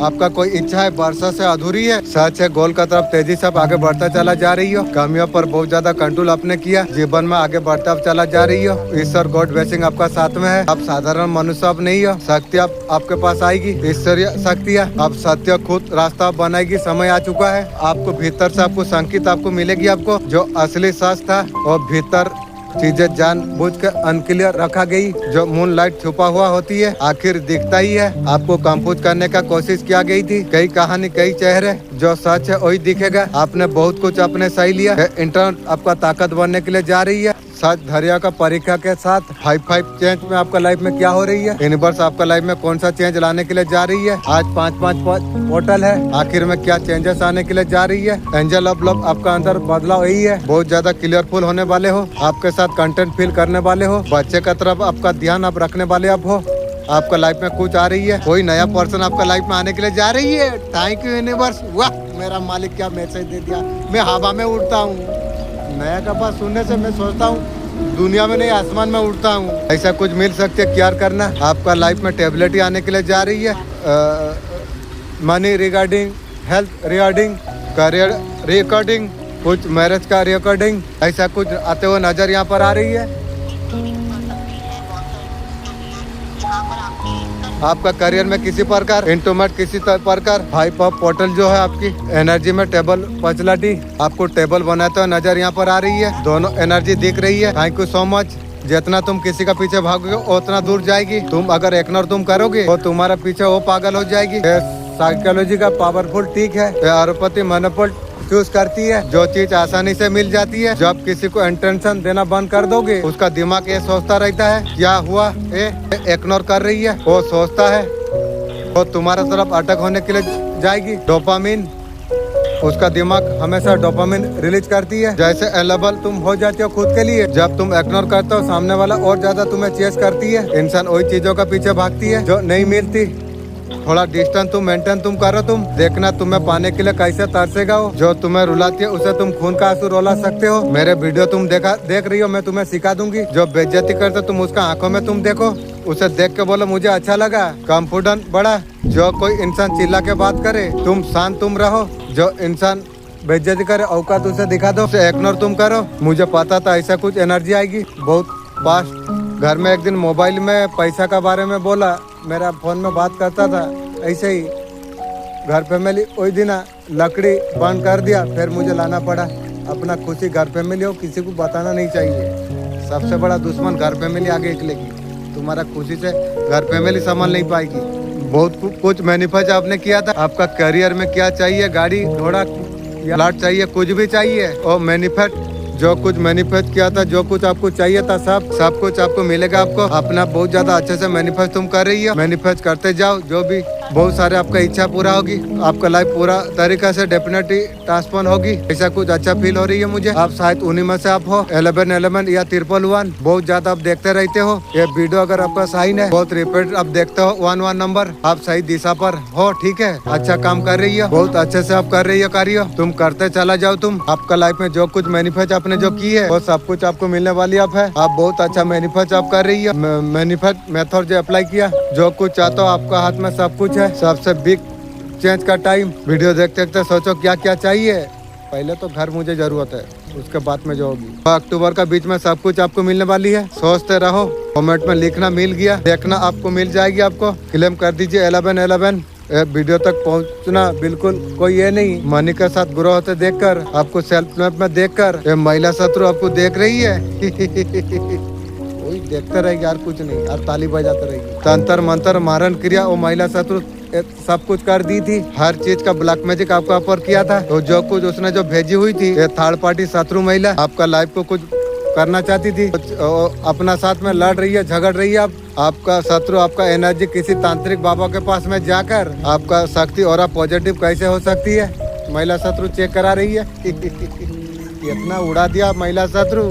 Speaker 1: आपका कोई इच्छा है वर्षा से अधूरी है, सच है गोल का तरफ तेजी से आगे बढ़ता चला जा रही हो। कमियों पर बहुत ज्यादा कंट्रोल आपने किया, जीवन में आगे बढ़ता चला जा रही हो। ईश्वर गॉड ब्लेसिंग आपका साथ में है। आप साधारण मनुष्य अब नहीं हो, शक्ति आपके पास आएगी, ईश्वरीय शक्ति है। अब सत्य खुद रास्ता बनाएगी, समय आ चुका है। आपको भीतर से आपको संकेत आपको मिलेगी, आपको जो असली सच था और भीतर चीजें जानबूझ के अनक्लियर रखा गई। जो मून लाइट छुपा हुआ होती है आखिर दिखता ही है। आपको कंफ्यूज करने का कोशिश किया गई थी, कई कहानी कई चेहरे, जो सच है वही दिखेगा। आपने बहुत कुछ अपने सही लिया। इंटरनेट आपका ताकत बनने के लिए जा रही है। सच धैर्य का परीक्षा के साथ 5 चेंज में आपका लाइफ में क्या हो रही है, यूनिवर्स आपका लाइफ में कौन सा चेंज लाने के लिए जा रही है। आज 5 पोर्टल है, आखिर में क्या चेंजेस आने के लिए जा रही है। एंजल ऑफ लव आपका अंदर बदलाव यही है। बहुत ज्यादा क्लियरफुल होने वाले हो, आपके साथ कंटेंट फील करने वाले हो, बच्चे का तरफ आपका ध्यान आप रखने वाले अब हो। आपका लाइफ में कुछ आ रही है, कोई नया पर्सन आपका लाइफ में आने के लिए जा रही है। Thank you universe. वाह मेरा मालिक क्या मैसेज दे दिया। मैं हवा में उड़ता हूँ, नया का बात सुनने से मैं सोचता हूँ दुनिया में नहीं आसमान में उड़ता हूँ। ऐसा कुछ मिल सकती है, क्या करना। आपका लाइफ में टेबलेट आने के लिए जा रही है। Money regarding health regarding, career recording, कुछ मैरिज का रिकॉर्डिंग, ऐसा कुछ आते हुए नजर यहाँ पर आ रही है। आपका करियर में किसी प्रकार इंटरमेट किसी प्रकार हाई पॉप पोर्टल जो है आपकी एनर्जी में टेबल फैसिलिटी आपको टेबल बनाते हुए नजर यहाँ पर आ रही है। दोनों एनर्जी दिख रही है। Thank you so much. जितना तुम किसी का पीछे भागोगे उतना दूर जाएगी। तुम अगर इग्नोर तुम करोगे तो तुम्हारा पीछे वो पागल हो जाएगी। साइकोलॉजी का पावरफुल ठीक है। अरुपति मनोपल चूज करती है। जो चीज आसानी से मिल जाती है, जब किसी को इंटेंशन देना बंद कर दोगे उसका दिमाग ये सोचता रहता है क्या हुआ, ये इग्नोर कर रही है, वो सोचता है तो तुम्हारा तरफ अटक होने के लिए जाएगी। डोपामिन, उसका दिमाग हमेशा डोपामिन रिलीज करती है। जैसे अवेलेबल तुम हो जाते हो खुद के लिए, जब तुम इग्नोर करते हो सामने वाला और ज्यादा तुम्हें चेस करती है। इंसान वही चीजों का पीछे भागती है जो नहीं मिलती। थोड़ा डिस्टेंस तुम मेंटेन तुम करो, तुम देखना तुम्हें पाने के लिए कैसे तरसेगा हो। जो तुम्हें रुलाती है उसे तुम खून का आंसू रुला सकते हो। मेरे वीडियो तुम देख रही हो, मैं तुम्हें सिखा दूंगी। जो बेइज्जती करते तुम उसका आंखों में तुम देखो, उसे देख के बोलो मुझे अच्छा लगा, कॉन्फिडेंस बढ़ा। जो कोई इंसान चिल्ला के बात करे तुम शांत तुम रहो। जो इंसान बेइज्जती करे औकात उसे दिखा दो, उसे इग्नोर तुम करो। मुझे पता था ऐसा कुछ एनर्जी आएगी बहुत फास्ट। घर में एक दिन मोबाइल में पैसा का बारे में बोला, मेरा फोन में बात करता था ऐसे ही। घर फैमिली वही दिन लकड़ी बंद कर दिया, फिर मुझे लाना पड़ा। अपना खुशी घर फैमिली हो, किसी को बताना नहीं चाहिए। सबसे बड़ा दुश्मन घर फैमिली आगे निकलेगी। तुम्हारा खुशी से घर फैमिली संभाल नहीं पाएगी। बहुत कुछ मैनिफेस्ट आपने किया था। आपका करियर में क्या चाहिए, गाड़ी घोड़ा प्लाट चाहिए, कुछ भी चाहिए, और मैनिफेस्ट जो कुछ मैनिफेस्ट किया था, जो कुछ आपको चाहिए था सब कुछ आपको मिलेगा। आपको अपना बहुत ज्यादा अच्छे से मैनिफेस्ट तुम कर रही हो। मैनिफेस्ट करते जाओ, जो भी बहुत सारे आपका इच्छा पूरा होगी। आपका लाइफ पूरा तरीका से डेफिनेटली ट्रांसफॉर्म होगी। ऐसा कुछ अच्छा फील हो रही है मुझे। आप शायद उन्हीं में से आप हो। 1111 या 111 बहुत ज्यादा आप देखते रहते हो। ये वीडियो अगर आपका साइन है, बहुत रिपीट आप देखते हो 11 नंबर, आप सही दिशा पर हो। ठीक है, अच्छा काम कर रही हो, बहुत अच्छे से आप कर रही हो कार्य। तुम करते चला जाओ। तुम आपका लाइफ में जो कुछ मैनिफेस्ट आपने जो की है वो सब कुछ आपको मिलने वाली आप है। आप बहुत अच्छा मैनिफेस्ट आप कर रही है। मैनिफेस्ट मेथड जो अप्लाई किया, जो कुछ चाहते हो आपका हाथ में सब कुछ है। सबसे बिग चेंज का टाइम। वीडियो देखते देखते सोचो क्या क्या चाहिए। पहले तो घर मुझे जरूरत है, उसके बाद में जो होगी। अक्टूबर का बीच में सब कुछ आपको मिलने वाली है। सोचते रहो, कमेंट में लिखना मिल गया, देखना आपको मिल जाएगी। आपको क्लेम कर दीजिए 1111। वीडियो तक पहुंचना बिल्कुल कोई ये नहीं। मनी के साथ ग्रो होते देखकर, आपको सेल्फ मैप में देखकर महिला शत्रु आपको देख रही है। वही देखते रहेगी यार, कुछ नहीं यार, ताली बजाते रहेगी। तंत्र मंत्र मारण क्रिया वो महिला शत्रु सब कुछ कर दी थी। हर चीज का ब्लैक मैजिक आपका ऊपर किया था। तो जो कुछ उसने जो भेजी हुई थी, ये थर्ड पार्टी शत्रु महिला आपका लाइफ को कुछ करना चाहती थी। अपना साथ में लड़ रही है, झगड़ रही है। आपका शत्रु आपका एनर्जी किसी तांत्रिक बाबा के पास में जाकर आपका शक्ति और पॉजिटिव कैसे हो सकती है, महिला शत्रु चेक करा रही है। इतना उड़ा दिया महिला शत्रु।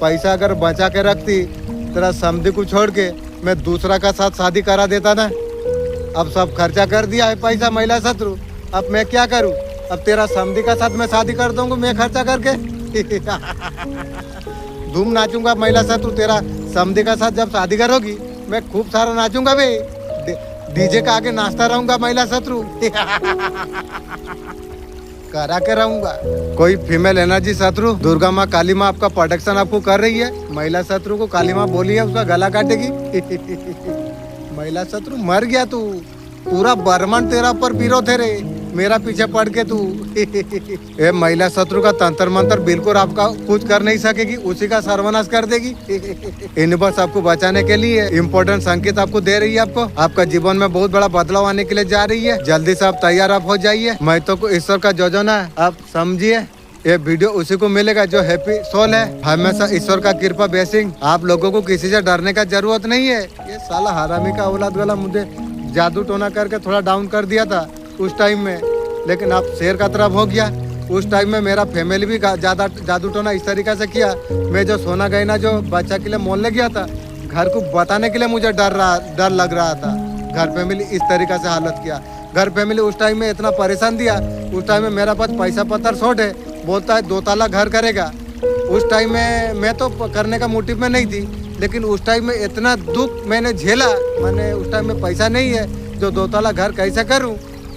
Speaker 1: पैसा अगर बचा के रखती, तेरा समधी को छोड़ के मैं दूसरा का साथ शादी करा देता ना। अब सब खर्चा कर दिया है पैसा महिला शत्रु। अब मैं क्या करूं? अब तेरा समधी का साथ मैं शादी कर दूंगा मैं खर्चा करके। धूम नाचूंगा महिला शत्रु। तेरा समधी का साथ जब शादी करोगी मैं खूब सारा नाचूंगा बे। डीजे का आगे नाचता रहूंगा महिला शत्रु। करा के रहूंगा। कोई फीमेल एनर्जी शत्रु, दुर्गा माँ काली माँ आपका प्रोटेक्शन आपको कर रही है। महिला शत्रु को काली माँ बोली है उसका गला काटेगी। महिला शत्रु मर गया तू। पूरा ब्रह्मांड तेरा पर विरोध है रे, मेरा पीछे पड़ के तू। ये महिला शत्रु का तंत्र मंत्र बिल्कुल आपका कुछ कर नहीं सकेगी, उसी का सर्वनाश कर देगी। यूनिवर्स आपको बचाने के लिए इम्पोर्टेंट संकेत आपको दे रही है। आपका जीवन में बहुत बड़ा बदलाव आने के लिए जा रही है। जल्दी से आप तैयार आप हो जाइए। मैं तो को ईश्वर का योजना आप समझिए। ये वीडियो उसी को मिलेगा जो हैप्पी सोल है। हमेशा ईश्वर का कृपा ब्लेसिंग। आप लोगों को किसी से डरने का जरूरत नहीं है। ये साला हरामी का औलाद वाला मुझे जादू टोना करके थोड़ा डाउन कर दिया था उस टाइम में, लेकिन आप शेर का तरफ हो गया। उस टाइम में मेरा फैमिली भी ज्यादा जादू टोना इस तरीके से किया। मैं जो सोना गहना जो बच्चा के लिए मोलने गया था, घर को बताने के लिए मुझे डर लग रहा था। घर फैमिली इस तरीके से हालत किया। घर फैमिली उस टाइम में इतना परेशान दिया। उस टाइम में मेरा पास पैसा पत्थर शॉर्ट है, बोलता है 2 ताला घर करेगा। उस टाइम में मैं तो करने का मोटिव में नहीं थी, लेकिन उस टाइम में इतना दुख मैंने झेला। मैंने उस टाइम में पैसा नहीं है जो 2 ताला घर कैसे करूं।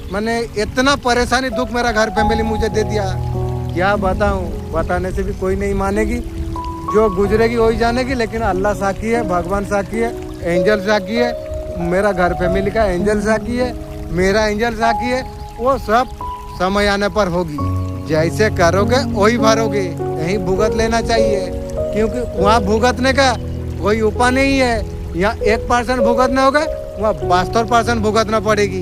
Speaker 1: मैंने इतना परेशानी दुख मेरा घर फैमिली मुझे दे दिया, क्या बताऊं, बताने से भी कोई नहीं मानेगी, जो गुजरेगी वही जानेगी। लेकिन अल्लाह साकी है, भगवान साकी है, एंजल साकी है, मेरा घर फैमिली का एंजल साकी है, मेरा एंजल साकी है। वो सब समय आने पर होगी, जैसे करोगे वही भरोगे, यही भुगत लेना चाहिए, क्योंकि वहाँ भुगतने का कोई उपाय नहीं है। यहाँ 1% भुगतना होगा, वहाँ 72% भुगतना पड़ेगी।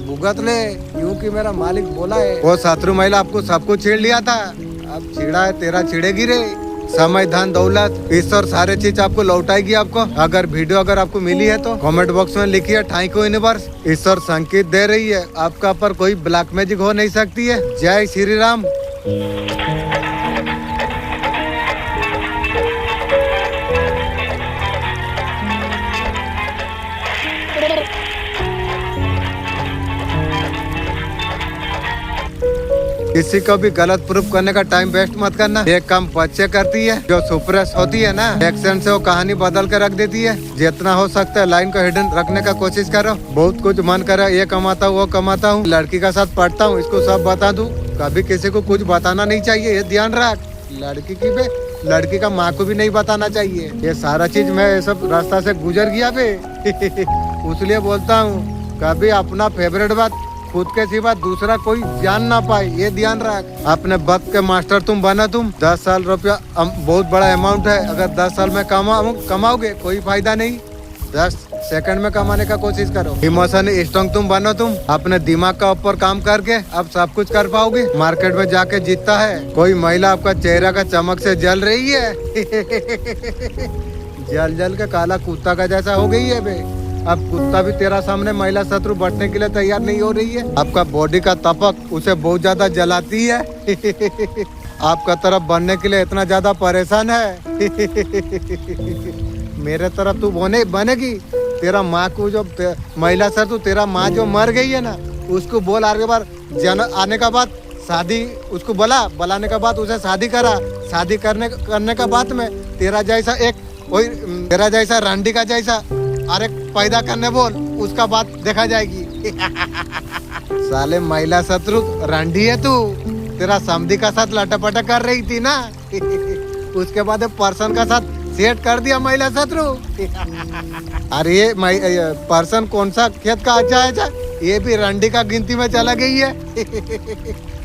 Speaker 1: भुगत ले, क्योंकि मेरा मालिक बोला है। वो शत्रु महिला आपको सब कुछ छेड़ लिया था, अब छिड़ा है तेरा छिड़ेगी रे। समय, धन, दौलत, ईश्वर सारे चीज आपको लौटाएगी आपको। अगर वीडियो अगर आपको मिली है तो कमेंट बॉक्स में लिखिए थैंक यू यूनिवर्स। ईश्वर संकेत दे रही है, आपका पर कोई ब्लैक मैजिक हो नहीं सकती है। जय श्री राम। किसी को भी गलत प्रूफ करने का टाइम वेस्ट मत करना। एक काम बच्चे करती है, जो सुप्रेस होती है ना, एक्शन से वो कहानी बदल के रख देती है। जितना हो सकता है लाइन को हिडन रखने का कोशिश करो। बहुत कुछ मन करे, ये कमाता हूँ वो कमाता हूँ, लड़की का साथ पढ़ता हूँ, इसको सब बता दूं। कभी किसी को कुछ बताना नहीं चाहिए, ये ध्यान रख। लड़की की बे, लड़की का माँ को भी नहीं बताना चाहिए। ये सारा चीज मैं ये सब रास्ता से गुजर गया बे इसलिए बोलता हूँ, कभी अपना फेवरेट बात खुद के सिवा दूसरा कोई जान ना पाए, ये ध्यान रख। अपने वक्त के मास्टर तुम बना। तुम 10 साल रुपया बहुत बड़ा अमाउंट है, अगर 10 साल में कमाओगे कोई फायदा नहीं, 10 सेकंड में कमाने का कोशिश करो। इमोशन स्ट्रॉन्ग तुम बनो। तुम अपने दिमाग का ऊपर काम करके अब सब कुछ कर पाओगे। मार्केट में जाके जीतता है कोई महिला, आपका चेहरा का चमक से जल रही है जल जल के काला कुत्ता का जैसा हो गई है बे। अब कुत्ता भी तेरा सामने महिला शत्रु बढ़ने के लिए तैयार नहीं हो रही है। आपका बॉडी का तपक उसे बहुत ज्यादा जलाती है आपका तरफ बनने के लिए इतना ज्यादा परेशान है मेरे तरफ तू बनेगी। तेरा माँ को जो महिला शत्रु, तेरा माँ जो मर गई है ना, उसको बोल आगे बार आने का बाद शादी, उसको बुलाने का बाद उसे शादी करा। शादी करने का बाद में तेरा जैसा वही तेरा जैसा रांडी का जैसा अरे पैदा करने बोल, उसका बात देखा जाएगी साले महिला शत्रु रांडी है तू, तेरा समधी का साथ लटापटा कर रही थी ना उसके बाद पर्सन का साथ सेट कर दिया महिला शत्रु अरे ये पर्सन कौन सा खेत का अच्छा है, ये भी रांडी का गिनती में चला गई है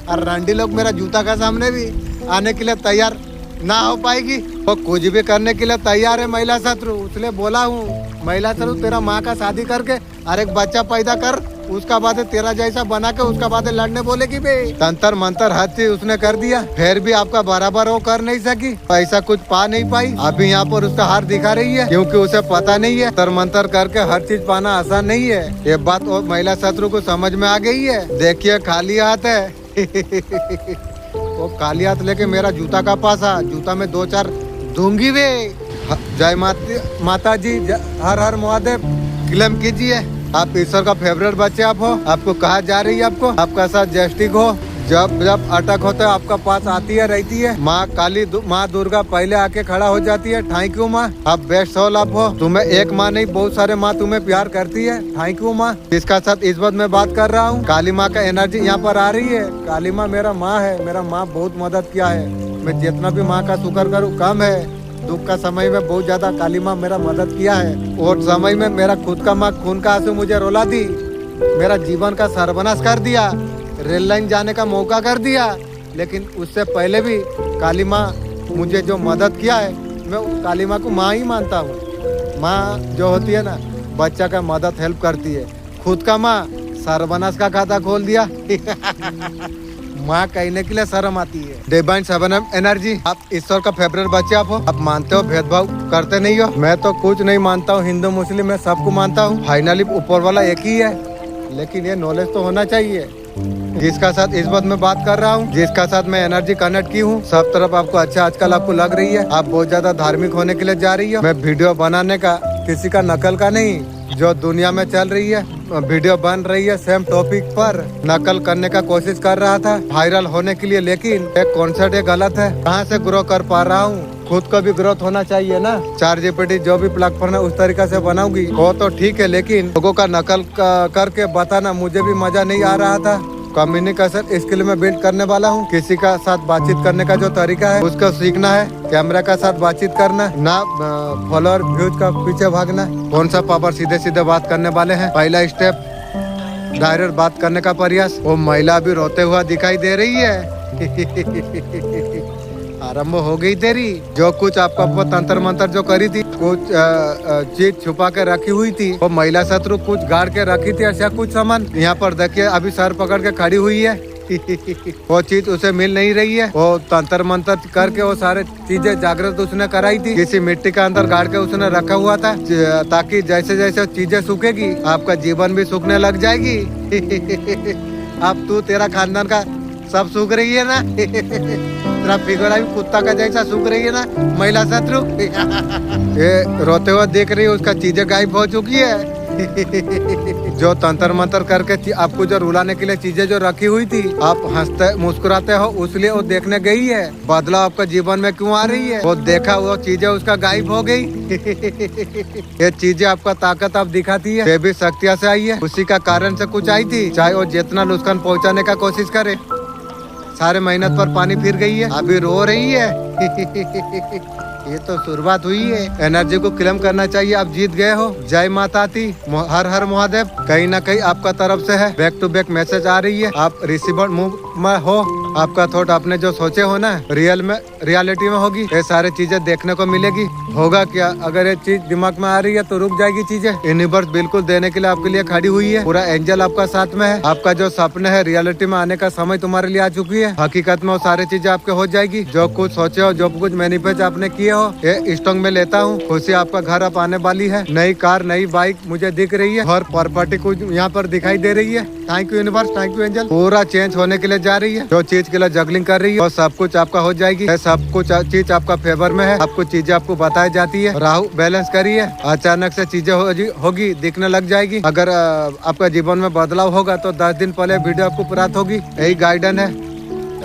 Speaker 1: और रांडी लोग मेरा जूता का सामने भी आने के लिए तैयार ना हो पाएगी। वो कुछ भी करने के लिए तैयार है महिला शत्रु, इसलिए बोला हूँ महिला शत्रु तेरा माँ का शादी करके और एक बच्चा पैदा कर, उसका बाद तेरा जैसा बना के उसका बाद लड़ने बोलेगी बे। तंत्र मंत्र हर चीज उसने कर दिया, फिर भी आपका बराबर वो कर नहीं सकी, पैसा कुछ पा नहीं पाई। अभी यहाँ पर उसका हार दिखा रही है, क्योंकि उसे पता नहीं है तंत्र मंत्र करके हर चीज पाना आसान नहीं है। ये बात वो महिला शत्रु को समझ में आ गई है। देखिए खाली हाथ है वो काली हाथ लेके मेरा जूता का पासा, जूता में 2-4 दूंगी वे। जय माता जी, हर हर महादेव। क्लेम कीजिए, आप ईश्वर का फेवरेट बच्चे आप हो। आपको कहा जा रही है आपको, आपका साथ जस्टिक हो। जब जब अटक होता है आपका पास आती है रहती है माँ काली, माँ दुर्गा पहले आके खड़ा हो जाती है। थैंक यू माँ, आप बेस्ट सोल आप हो। तुम्हें एक माँ नहीं बहुत सारे माँ तुम्हें प्यार करती है। थैंक यू माँ। जिसका साथ इस बात में बात कर रहा हूँ, काली माँ का एनर्जी यहाँ पर आ रही है। काली माँ मेरा माँ है, मेरा माँ बहुत मदद किया है। मैं जितना भी माँ का शुक्र करूँ कम है। दुख का समय में बहुत ज्यादा काली माँ मेरा मदद किया है, और समय में मेरा खुद का माँ खून का आंसू मुझे रुला दी, मेरा जीवन का सर्वनाश कर दिया, रेल लाइन जाने का मौका कर दिया। लेकिन उससे पहले भी काली माँ मुझे जो मदद किया है, मैं उस काली माँ को माँ ही मानता हूँ। माँ जो होती है ना, बच्चा का मदद हेल्प करती है। खुद का माँ सर्वनाश का खाता खोल दिया माँ कहने के लिए शर्म आती है। डिवाइन 7M एनर्जी, आप ईश्वर का फेवरेट बच्चे आप हो। आप मानते हो, भेदभाव करते नहीं हो। मैं तो कुछ नहीं मानता हूँ, हिंदू मुस्लिम मैं सबको मानता हूँ। फाइनली ऊपर वाला एक ही है, लेकिन ये नॉलेज तो होना चाहिए। जिसका साथ इस बात में बात कर रहा हूँ, जिसका साथ मैं एनर्जी कनेक्ट की हूँ, सब तरफ आपको अच्छा आजकल आपको लग रही है। आप बहुत ज्यादा धार्मिक होने के लिए जा रही हो। मैं वीडियो बनाने का किसी का नकल का नहीं, जो दुनिया में चल रही है वीडियो बन रही है सेम टॉपिक पर, नकल करने का कोशिश कर रहा था वायरल होने के लिए। लेकिन एक कॉन्सेप्ट गलत है, कहाँ से ग्रो कर पा रहा हूँ। खुद का भी ग्रोथ होना चाहिए ना। चार जीपीटी जो भी प्लेटफॉर्म है उस तरीके से बनाऊंगी वो तो ठीक है, लेकिन लोगों का नकल करके बताना मुझे भी मजा नहीं आ रहा था। कम्युनिकेशन स्किल में बिल्ड करने वाला हूँ। किसी का साथ बातचीत करने का जो तरीका है उसको सीखना है। कैमरा का साथ बातचीत करना ना, फॉलोअर व्यूज का पीछे भागना। कौन सा पावर सीधे सीधे बात करने वाले हैं। पहला स्टेप डायरेक्ट बात करने का प्रयास। वो महिला भी रोते हुआ दिखाई दे रही है। आरंभ हो गई तेरी। जो कुछ आपका तंत्र मंत्र जो करी थी, कुछ चीज छुपा के रखी हुई थी, वो महिला शत्रु कुछ गाड़ के रखी थी, ऐसा कुछ सामान यहाँ पर देखिए अभी सर पकड़ के खड़ी हुई है। वो चीज उसे मिल नहीं रही है। वो तंत्र मंत्र करके वो सारे चीजें जागृत उसने कराई थी, किसी मिट्टी के अंदर गाड़ के उसने रखा हुआ था, ताकि जैसे जैसे चीजें सूखेगी आपका जीवन भी सूखने लग जाएगी। अब तू तेरा खानदान का सब सूख रही है ना। तेरा फिगर भी कुत्ता का जैसा सूख रही है ना महिला शत्रु। ये रोते हुए देख रही है, उसका चीजें गायब हो चुकी है। जो तंत्र मंत्र करके आपको जो रुलाने के लिए चीजें जो रखी हुई थी, आप हंसते मुस्कुराते हो इसलिए वो देखने गई है। बदलाव आपका जीवन में क्यों आ रही है, वो देखा वो चीजें उसका गायब हो गई। ये चीजें आपका ताकत आप दिखाती है, ये भी शक्तियाँ से आई है, उसी का कारण से कुछ आई थी। चाहे वो जितना नुकसान पहुँचाने का कोशिश करे, सारे मेहनत पर पानी फिर गई है, अभी रो रही है। ये तो शुरुआत हुई है। एनर्जी को क्लेम करना चाहिए, आप जीत गए हो। जय माता दी, हर हर महादेव। कहीं ना कहीं आपका तरफ से है, बैक टू बैक मैसेज आ रही है। आप रिसीवर मूव में हो, आपका थॉट आपने जो सोचे हो ना रियलिटी में होगी। ये सारी चीजें देखने को मिलेगी। होगा क्या अगर ये चीज दिमाग में आ रही है तो रुक जाएगी चीजें। यूनिवर्स बिल्कुल देने के लिए आपके लिए खड़ी हुई है। पूरा एंजल आपका साथ में है। आपका जो सपने है रियलिटी में आने का समय तुम्हारे लिए आ चुकी है। हकीकत में वो सारी चीजें आपके हो जाएगी। जो कुछ सोचे हो, जो कुछ मैनिफेस्ट आपने किए हो, ये स्टॉक में लेता हूँ। खुशी आपका घर अब आने वाली है। नई कार, नई बाइक मुझे दिख रही है और प्रॉपर्टी कुछ यहाँ पर दिखाई दे रही है। Thank you universe, thank you angel. पूरा चेंज होने के लिए जा रही है। जो चीज के लिए जगलिंग कर रही है और सब कुछ आपका हो जाएगी। सब कुछ चीज आपका फेवर में है। आपको चीजें आपको बताई जाती है। राहु बैलेंस करिए, अचानक से चीजें होगी, दिखने लग जाएगी। अगर आपका जीवन में बदलाव होगा तो 10 दिन पहले वीडियो आपको प्राप्त होगी। यही गाइडेंस है।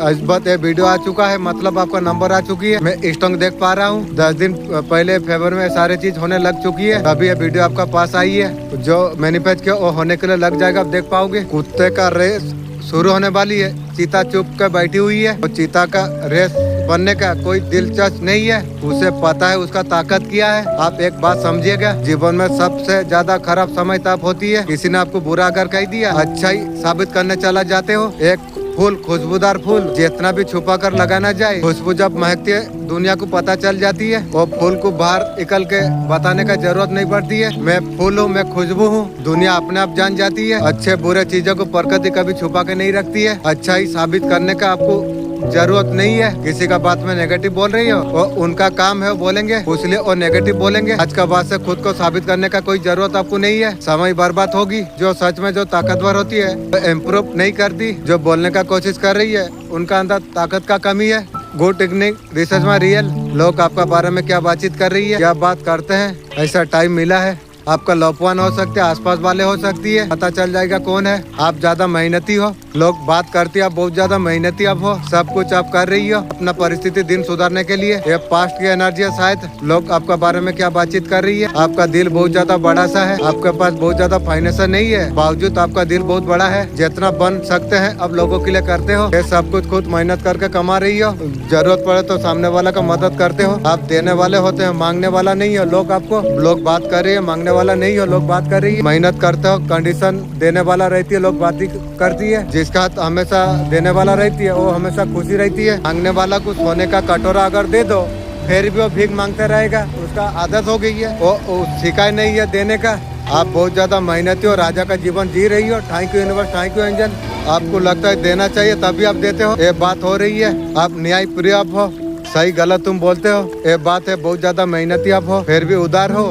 Speaker 1: इस बात ये वीडियो आ चुका है, मतलब आपका नंबर आ चुकी है। मैं स्टॉक देख पा रहा हूँ। 10 दिन पहले फेवर में सारी चीज होने लग चुकी है। अभी ये वीडियो आपका पास आई है। जो मैनिफेस्ट किया वो होने के लिए लग जाएगा, आप देख पाओगे। कुत्ते का रेस शुरू होने वाली है। चीता चुप कर बैठी हुई है और चीता का रेस बनने का कोई दिलचस्प नहीं है। उसे पता है उसका ताकत क्या है। आप एक बात समझिएगा, जीवन में सबसे ज्यादा खराब समय तब होती है किसी ने आपको बुरा अगर कह दिया, अच्छा ही साबित करने चला जाते हो। एक फूल, खुशबूदार फूल जितना भी छुपा कर लगाना जाए, खुशबू जब महकती है दुनिया को पता चल जाती है। वो फूल को बाहर निकल के बताने का जरूरत नहीं पड़ती है। मैं फूल हूँ, मैं खुशबू हूँ, दुनिया अपने आप जान जाती है। अच्छे बुरे चीजों को प्रकृति कभी छुपा के नहीं रखती है। अच्छा ही साबित करने का आपको जरूरत नहीं है। किसी का बात में नेगेटिव बोल रही हो, वो उनका काम है, वो बोलेंगे, इसलिए वो नेगेटिव बोलेंगे। आज का बात से खुद को साबित करने का कोई जरूरत आपको नहीं है। समय बर्बाद होगी। जो सच में जो ताकतवर होती है वो इम्प्रूव नहीं करती। जो बोलने का कोशिश कर रही है उनका अंदर ताकत का कमी है। गुड टेक्निक रिसर्च में रियल लोग आपका बारे में क्या बातचीत कर रही है, क्या बात करते हैं, ऐसा टाइम मिला है। आपका लौपवान हो सकते हैं, आसपास वाले हो सकती है, पता चल जाएगा कौन है। आप ज्यादा मेहनती हो, लोग बात करती है, आप बहुत ज्यादा मेहनती आप हो। सब कुछ आप कर रही हो अपना परिस्थिति दिन सुधारने के लिए। ये पास्ट की एनर्जी है। शायद लोग आपका बारे में क्या बातचीत कर रही है। आपका दिल बहुत ज्यादा बड़ा सा है। आपके पास बहुत ज्यादा फाइनेंशियल नहीं है, बावजूद आपका दिल बहुत बड़ा है। जितना बन सकते हैं अब लोगों के लिए करते हो। ये सब कुछ खुद मेहनत करके कमा रही हो। जरूरत पड़े तो सामने वाला का मदद करते हो। आप देने वाले होते हैं, मांगने वाला नहीं हो। लोग बात कर रही है, मांगने वाला नहीं हो, लोग बात कर रही है। मेहनत करते हो, कंडीशन देने वाला रहती है, लोग बात करती है। जिसका हाथ हमेशा देने वाला रहती है वो हमेशा खुशी रहती है। मांगने वाला को सोने का कटोरा अगर दे दो फिर भी वो भीख मांगते रहेगा, उसका आदत हो गई है। वो सिखाई नहीं है देने का। आप बहुत ज्यादा मेहनती हो, राजा का जीवन जी रही हो। Thank you universe, thank you angel. आपको लगता है देना चाहिए तभी आप देते हो। ये बात हो रही है। आप न्याय प्रिय आप हो, सही गलत तुम बोलते हो। ये बात है, बहुत ज्यादा मेहनती आप हो, फिर भी उदार हो।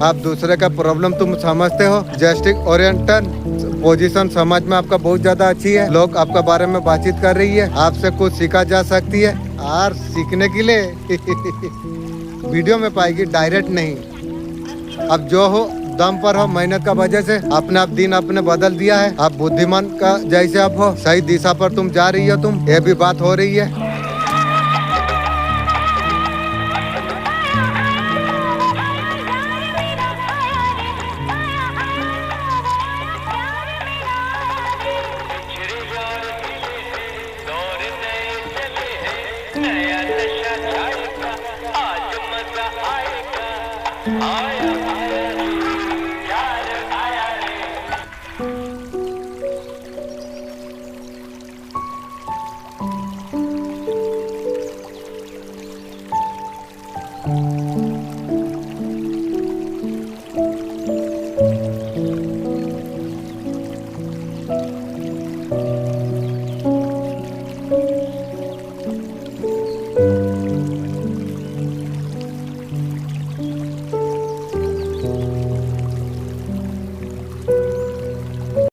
Speaker 1: आप दूसरे का प्रॉब्लम तुम समझते हो। जस्टिस ओरिएंटेड पोजीशन समाज में आपका बहुत ज्यादा अच्छी है। लोग आपका बारे में बातचीत कर रही है, आपसे कुछ सीखा जा सकती है। और सीखने के लिए वीडियो में पाएगी, डायरेक्ट नहीं। अब जो हो दम पर हो, मेहनत का वजह से अपने आप दिन अपने बदल दिया है। आप बुद्धिमान का जैसे आप हो, सही दिशा पर तुम जा रही हो। तुम ये भी बात हो रही है।
Speaker 3: आया आया